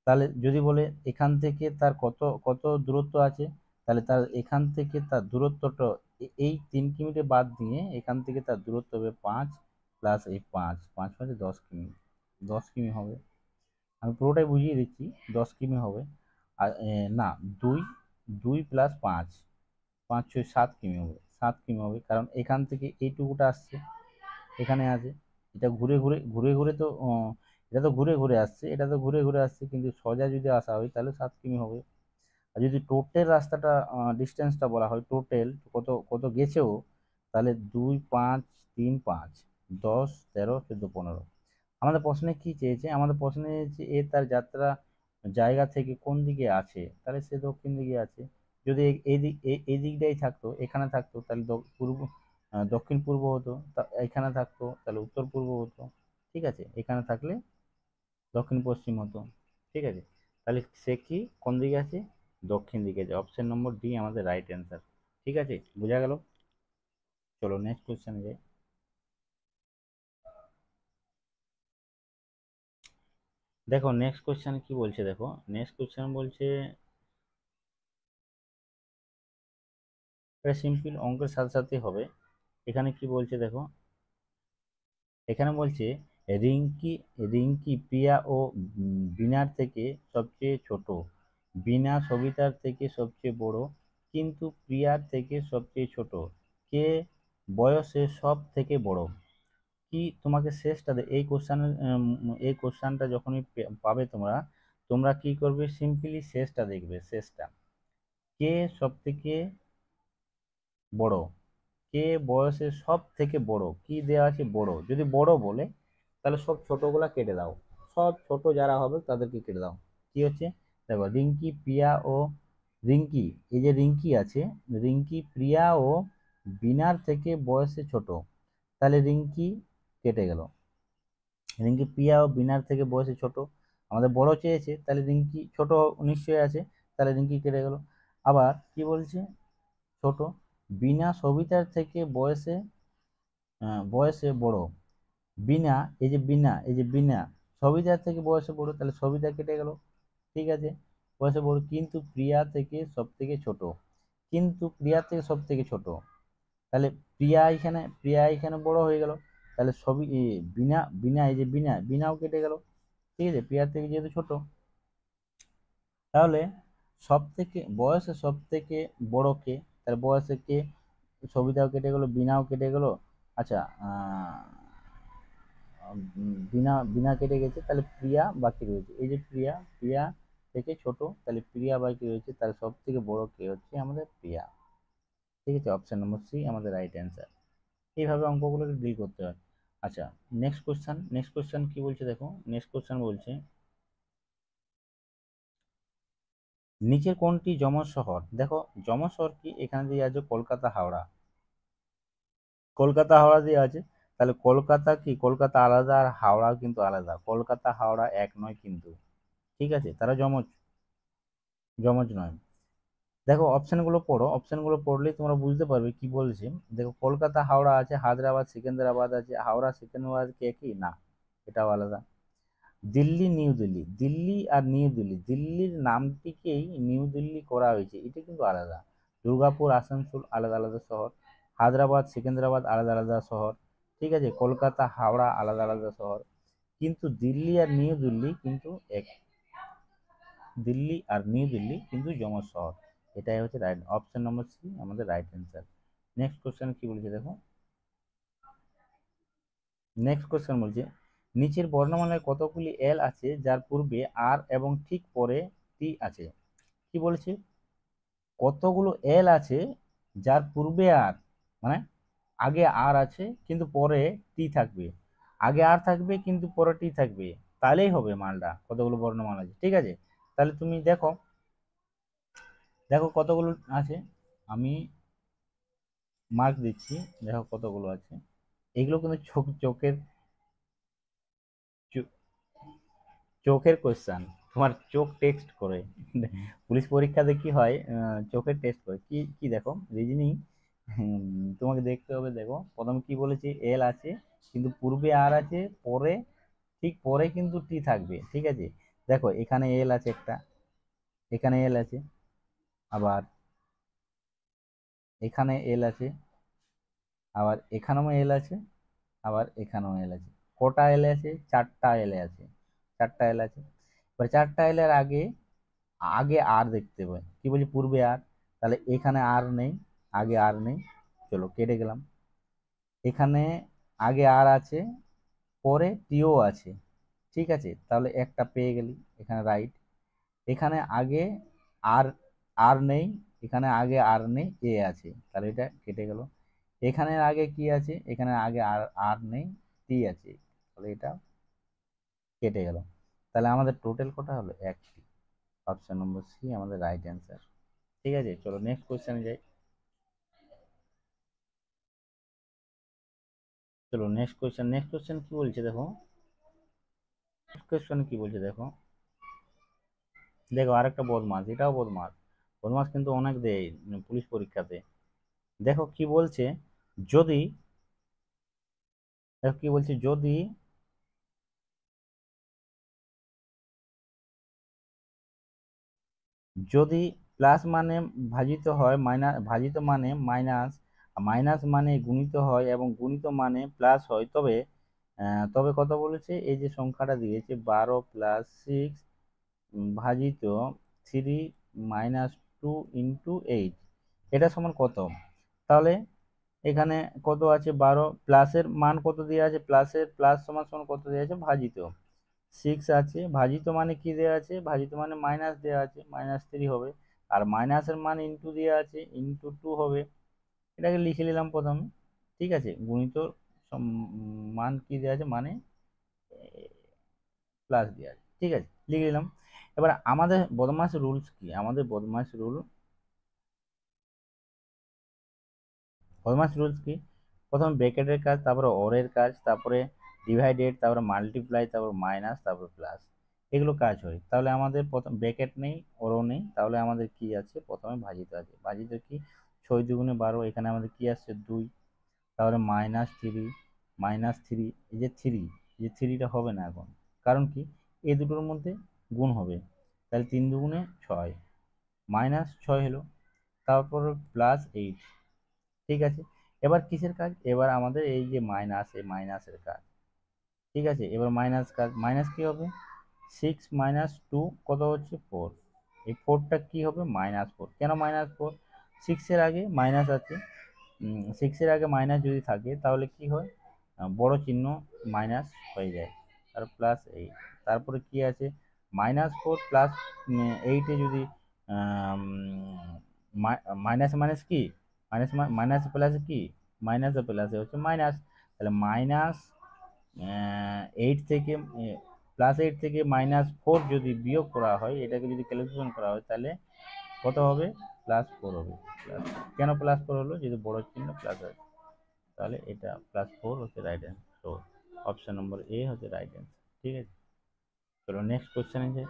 তাহলে যদি বলে এখান থেকে তার কত কত দূরত্ব আছে, তাহলে তার এখান থেকে তার দূরত্বটা এই 3 কিমিতে বাদ দিয়ে এখান থেকে তার দূরত্ব হবে 5 প্লাস এই 5, 5 10 কিমি, 10 কিমি হবে। আমি পুরোটাই বুঝিয়ে দিচ্ছি, 10 কিমি হবে। আর না, দুই, 2 + 5, 5 6 7 কিমি হবে, 7 কিমি হবে, কারণ এখান থেকে এইটুকুটা আসছে, এখানে আছে, এটা ঘুরে ঘুরে ঘুরে ঘুরে তো এটা তো ঘুরে ঘুরে আসছে, এটা তো ঘুরে ঘুরে আসছে, কিন্তু সোজা যদি আসা হয় তাহলে 7 কিমি হবে। আর যদি টোটাল রাস্তাটা ডিস্টেন্সটা বলা হয়, টোটাল কত কত গেছেও, তাহলে 2 5 3 5 10 13 14 15। আমাদের প্রশ্নে কি চেয়েছে, আমাদের প্রশ্নে চেয়েছে এ তার যাত্রা জায়গা থেকে কোন দিকে আছে, তাহলে সে দক্ষিণ দিকে আছে। যদি এই দিক এই দিকটাই থাকতো, এখানে থাকতো, তাহলে পূর্ব দক্ষিণ পূর্ব হতো, এখানে থাকতো তাহলে উত্তর পূর্ব হতো। ঠিক আছে, এখানে থাকলে দক্ষিণ পশ্চিম হতো। ঠিক আছে, তাহলে সে কি কোন দিকে আছে, দক্ষিণ দিকে আছে, অপশন নম্বর ডি আমাদের রাইট অ্যান্সার। ঠিক আছে, বোঝা গেল। চলো নেক্সট কোশ্চেনে যাই। দেখো নেক্সট কোশ্চেন কি বলছে, দেখো নেক্সট কোশ্চেন বলছে, এটা সিম্পল অঙ্কের সাথে সাথে হবে। এখানে কি বলছে দেখো, এখানে বলছে রিঙ্কি রিঙ্কি প্রিয়া ও বিনার থেকে সবচেয়ে ছোট, বিনা সবিতার থেকে সবচেয়ে বড়, কিন্তু প্রিয়ার থেকে সবচেয়ে ছোট, কে বয়সে সব থেকে বড়। কি তোমাকে শেষটা এই কোশ্চেন, এই কোশ্চেনটা যখনই পাবে তোমরা, তোমরা কি করবে, সিম্পলি শেষটা দেখবে, শেষটা কে সব থেকে বড়, কে বয়সে সব থেকে বড়, কি দেওয়া আছে বড়, যদি বড় বলে তাহলে সব ছোটগুলা কেটে দাও, সব ছোট যারা হবে তাদেরকে কেটে দাও। কি হচ্ছে, দেখো রিঙ্কি প্রিয়া ও রিঙ্কি, এই যে রিঙ্কি আছে, রিঙ্কি প্রিয়া ও বিনার থেকে বয়সে ছোট, তাহলে রিঙ্কি কেটে গেল। রিঙ্কি প্রিয়া ও বিনার থেকে বয়সে ছোট, আমাদের বড় চেয়েছে, তাহলে রিঙ্কি ছোট নিশ্চয়ই আছে, তাহলে রিঙ্কি কেটে গেল। আবার কি বলছে, ছোট, বিনা সবিতার থেকে বয়সে বয়সে বড়, বিনা, এই যে বিনা, এই যে বিনা সবিতার থেকে বয়সে বড়, তাহলে সবিতা কেটে গেল, ঠিক আছে, বয়সে বড়, কিন্তু প্রিয়া থেকে সব থেকে ছোট, কিন্তু প্রিয়া থেকে সব থেকে ছোট, তাহলে প্রিয়া এখানে বড় হয়ে গেল, তাহলে সবই বিনা বিনা, এই যে বিনা বিনাও কেটে গেল, ঠিক আছে, প্রিয়া থেকে যেহেতু ছোট, তাহলে সব থেকে বয়সে সব থেকে বড় কে, তাহলে বয়সে কে, সবিতাও কেটে গেল, বিনাও কেটে গেল। আচ্ছা, বিনা বিনা কেটে গেছে, তাহলে প্রিয়া বাকি রয়েছে, এই যে প্রিয়া, প্রিয়া থেকে ছোট, তাহলে প্রিয়া বাকি রয়েছে, তাহলে সব থেকে বড় কে হচ্ছে আমাদের প্রিয়া, ঠিক আছে, অপশন নম্বর সি আমাদের রাইট অ্যান্সার। এইভাবে অঙ্কগুলোকে ডিল করতে হয়। আচ্ছা, নেক্সট কোশ্চেন কি বলছে দেখো, নেক্সট কোশ্চেন বলছে নিচের কোনটি যমজ শহর, দেখো যমজ শহর কি, এখানে দিয়ে আছে কলকাতা হাওড়া, কলকাতা হাওড়া দিয়ে আছে, তাহলে কলকাতা কি, কলকাতা আলাদা আর হাওড়া কিন্তু আলাদা, কলকাতা হাওড়া এক নয় কিন্তু, ঠিক আছে, তারা যমজ, যমজ নয়। দেখো অপশনগুলো পড়ো, অপশনগুলো পড়লেই তোমরা বুঝতে পারবে কি বলছে। দেখো কলকাতা হাওড়া আছে, হায়দ্রাবাদ সিকেন্দ্রাবাদ আছে, হাওড়া সিকেন্দ্রাবাদ কি একই না, এটাও আলাদা। দিল্লি নিউ দিল্লি, দিল্লি আর নিউ দিল্লি, দিল্লির নামটিকেই নিউ দিল্লি করা হয়েছে, এটা কিন্তু আলাদা। দুর্গাপুর আসানসোল আলাদা আলাদা শহর, হায়দ্রাবাদ সিকেন্দ্রাবাদ আলাদা আলাদা শহর, ঠিক আছে, কলকাতা হাওড়া আলাদা আলাদা শহর, কিন্তু দিল্লি আর নিউ দিল্লি কিন্তু এক, দিল্লি আর নিউ দিল্লি কিন্তু যমজ শহর। এটাই হচ্ছে রাইট, অপশন নম্বর সি আমাদের রাইট অ্যান্সার। নেক্সট কোশ্চেন কি বলছে দেখো, নেক্সট কোশ্চেন বলছে নিচের বর্ণমালায় কতগুলি এল আছে যার পূর্বে আর এবং ঠিক পরে টি আছে। কি বলেছে, কতগুলো এল আছে যার পূর্বে আর, মানে আগে আর আছে কিন্তু পরে টি থাকবে, আগে আর থাকবে কিন্তু পরে টি থাকবে, তাহলেই হবে মালটা, কতগুলো বর্ণমালা আছে, ঠিক আছে। তাহলে তুমি দেখো, দেখো কতগুলো আছে, আমি মার্ক দিচ্ছি, দেখো কতগুলো আছে, এগুলো কিন্তু চোখের চো- চোখের কোশ্চেন, তোমার চোখ টেক্সট করে, পুলিশ পরীক্ষাতে কি হয়, চোখের টেস্ট করে, কি কি দেখো রিজনিং, তোমাকে দেখতে হবে, দেখো প্রথম কি বলেছি, এল আছে কিন্তু পূর্বে আর আছে, পরে ঠিক পরে কিন্তু টি থাকবে, ঠিক আছে, দেখো এখানে এল আছে একটা, এখানে এল আছে, আবার এখানে এল আছে, আবার এখানেও এল আছে, আবার এখানেও এল আছে, কটা এল আছে, চারটা এল আছে, চারটা এল আছে। এবার চারটা এল এর আগে, আগে আর দেখতে পাই, কি বলছি পূর্বে আর, তাহলে এখানে আর নেই, আগে আর নেই, চলো কেটে গেলাম। এখানে আগে আর আছে, পরে টিও আছে, ঠিক আছে, তাহলে একটা পেয়ে গেলি, এখানে রাইট। এখানে আগে আর, আর নেই, এখানে আগে আর নেই, এ আছে, তাহলে এটা কেটে গেল। এখানে আগে কি আছে, এখানে আগে আর আর নেই, টি আছে, তাহলে এটা কেটে গেল। তাহলে আমাদের টোটাল কটা হলো, একটি, অপশন নম্বর সি আমাদের রাইট অ্যান্সার। ঠিক আছে, চলো নেক্সট কোশ্চেনে যাই, চলো নেক্সট কোশ্চেন কি বলছে দেখো, নেক্সট কোশ্চেন কি বলছে দেখো, দেখো আরেকটা বদমাস, এটাও বদমাস, বদমাস কিন্তু অনেক দেয় পুলিশ পরীক্ষাতে। দেখো কি বলছে, যদি, দেখো কি বলছে, যদি যদি প্লাস মানে ভাজিত হয় মাইনাস, ভাজিত মানে মাইনাস, মাইনাস মানে গুণিত হয় এবং গুণিত মানে প্লাস হয়, তবে তবে কত বলেছে, এই যে সংখ্যাটা দিয়েছে 12 প্লাস 6 ভাজিত 3 মাইনাস 2 ইন্টু 8, এটা সমান কত? তাহলে এখানে কত আছে, 12, প্লাসের মান কত দেওয়া আছে, প্লাসের প্লাস সমান সমান কত দেওয়া আছে, ভাজিত 6 আছে, ভাজিত মানে কি দেওয়া আছে, ভাজিত মানে মাইনাস দেওয়া আছে, -3 হবে, আর মাইনাসের মান ইন্টু দেওয়া আছে, ইন্টু 2 হবে। এটাকে লিখে নিলাম প্রথমে, ঠিক আছে। গুণিত মান কি দেওয়া আছে, মানে প্লাস দেওয়া আছে, ঠিক আছে, লিখে নিলাম। এবার আমাদের বদমাস রুলস কি, আমাদের বদমাস রুলস কি, প্রথম ব্র্যাকেটের কাজ, তারপরে অরের কাজ, তারপরে ডিভাইডেড, তারপরে মাল্টিপ্লাই, তারপর মাইনাস, তারপর প্লাস, এগুলো কাজ হয়। তাহলে আমাদের প্রথম ব্র্যাকেট নেই, ওরও নেই, তাহলে আমাদের কি আছে, প্রথমে ভাজিত আছে, ভাজিত কি, 6 × 2 = 12, এখানে আমাদের কি আসছে 2, তাহলে -3, -3, এই যে 3, এই যে 3টা হবে না এখন, কারণ কি, এই দুটোর মধ্যে গুণ হবে, তাহলে 3 × 2 = 6, -6 হলো, তারপর +8, ঠিক আছে। এবার কিসের কাজ, এবার আমাদের এই যে মাইনাস, এই মাইনাসের কাজ, ঠিক আছে। এবার মাইনাস কাজ, মাইনাস কি হবে, 6 - 2 কত হচ্ছে 4, এই 4টা কি হবে, -4, কেন -4, 6-এর আগে মাইনাস আছে, 6-এর আগে মাইনাস যদি থাকে তাহলে কি হয়, বড় চিহ্ন মাইনাস হয়ে যায়, আর +8, তারপরে কি আছে, -4 প্লাস 8-এ যদি মাইনাস মাইনাস কি, মাইনাস মাইনাস প্লাস কি, মাইনাস প্লাসে হচ্ছে মাইনাস, তাহলে -8 থেকে +8 থেকে -4 যদি বিয়োগ করা হয়, এটাকে যদি ক্যালকুলেশন করা হয়, তাহলে কত হবে, +4 হবে। কেন +4 হলো, যদি বড় চিহ্ন প্লাস আছে, তাহলে এটা +4 হচ্ছে রাইট অ্যান্সার। তো অপশন নম্বর এ হচ্ছে রাইট অ্যান্সার, ঠিক আছে। চলো নেক্সট কোশ্চেনে যাই।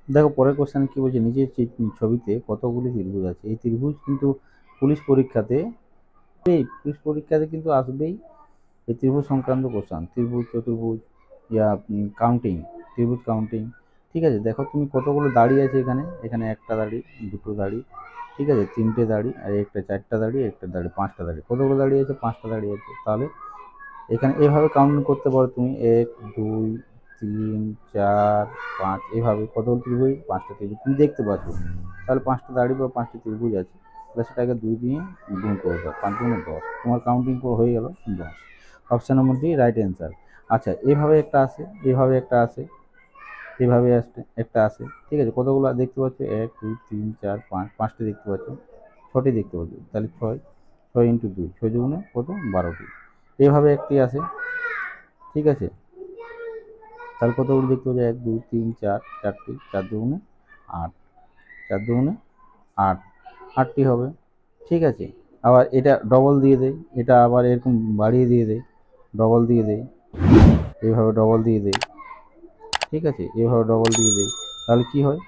দেখো পরের কোশ্চেন কি বলছে, নিচের ছবিতে কতগুলি ত্রিভুজ আছে, এই ত্রিভুজ কিন্তু পুলিশ পরীক্ষাতে, কিন্তু আসবেই, এই ত্রিভুজ সংক্রান্ত কোশ্চেন, ত্রিভুজ, চতুর্ভুজ, ইয়া কাউন্টিং, ত্রিভুজ কাউন্টিং, ঠিক আছে। দেখো তুমি কতগুলো দাড়ি আছে এখানে, এখানে একটা দাড়ি, দুটো দাড়ি, ঠিক আছে, তিনটে দাড়ি, আর একটা, চারটা দাড়ি, একটা দাড়ি, পাঁচটা দাড়ি, কতগুলো দাড়ি আছে, পাঁচটা দাড়ি আছে। তাহলে এখানে এভাবে কাউন্টিং করতে পারো তুমি, 1 2 3 4 5, এভাবে কতগুলো ত্রিভুজ, পাঁচটা ত্রিভুজ তুমি দেখতে পাচ্ছ, তাহলে পাঁচটা দাড়ি বা পাঁচটা ত্রিভুজ আছে, তাহলে সেটাকে 2 দিয়ে গুণ করে দাও, 5 × 10, তোমার কাউন্টিং হয়ে গেল 10। Option number D right answer. আচ্ছা, এভাবে একটা আছে, এভাবে একটা আছে, এভাবে একটা আছে, ঠিক আছে, কতগুলো দেখতে পাচ্ছ, 1 2 3 4 5, পাঁচটি দেখতে পাচ্ছ, 6টি দেখতে পাচ্ছ, তাহলে 6, 6 × 2, 6 দুগুণে কত, 12টি, এভাবে একটি আছে, ঠিক আছে, তাহলে কতগুলো দেখতে পাচ্ছ, 1 2 3 4, 4টি, 4 দুগুণে 8, 4 দুগুণে 8, 8টি হবে, ঠিক আছে। আবার এটা ডবল দিয়ে দেয়, এটা আবার এরকম বাড়িয়ে দিয়ে দেয়, ডবল দিয়ে দেয়, এইভাবে ডবল দিয়ে দেয়, ঠিক আছে, এইভাবে ডবল দিয়ে দেয়, তাহলে কি হয়,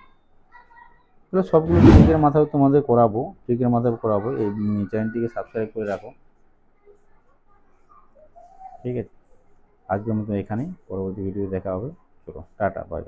এগুলো সবগুলো ট্রিকের মাথায় তোমাদের করাবো, ট্রিকের মাথায় করাবো, এই চ্যানেলটিকে সাবস্ক্রাইব করে রাখো, ঠিক আছে। আজকের মতো এখানেই, পরবর্তী ভিডিও দেখা হবে, চলো টাটা, বাই।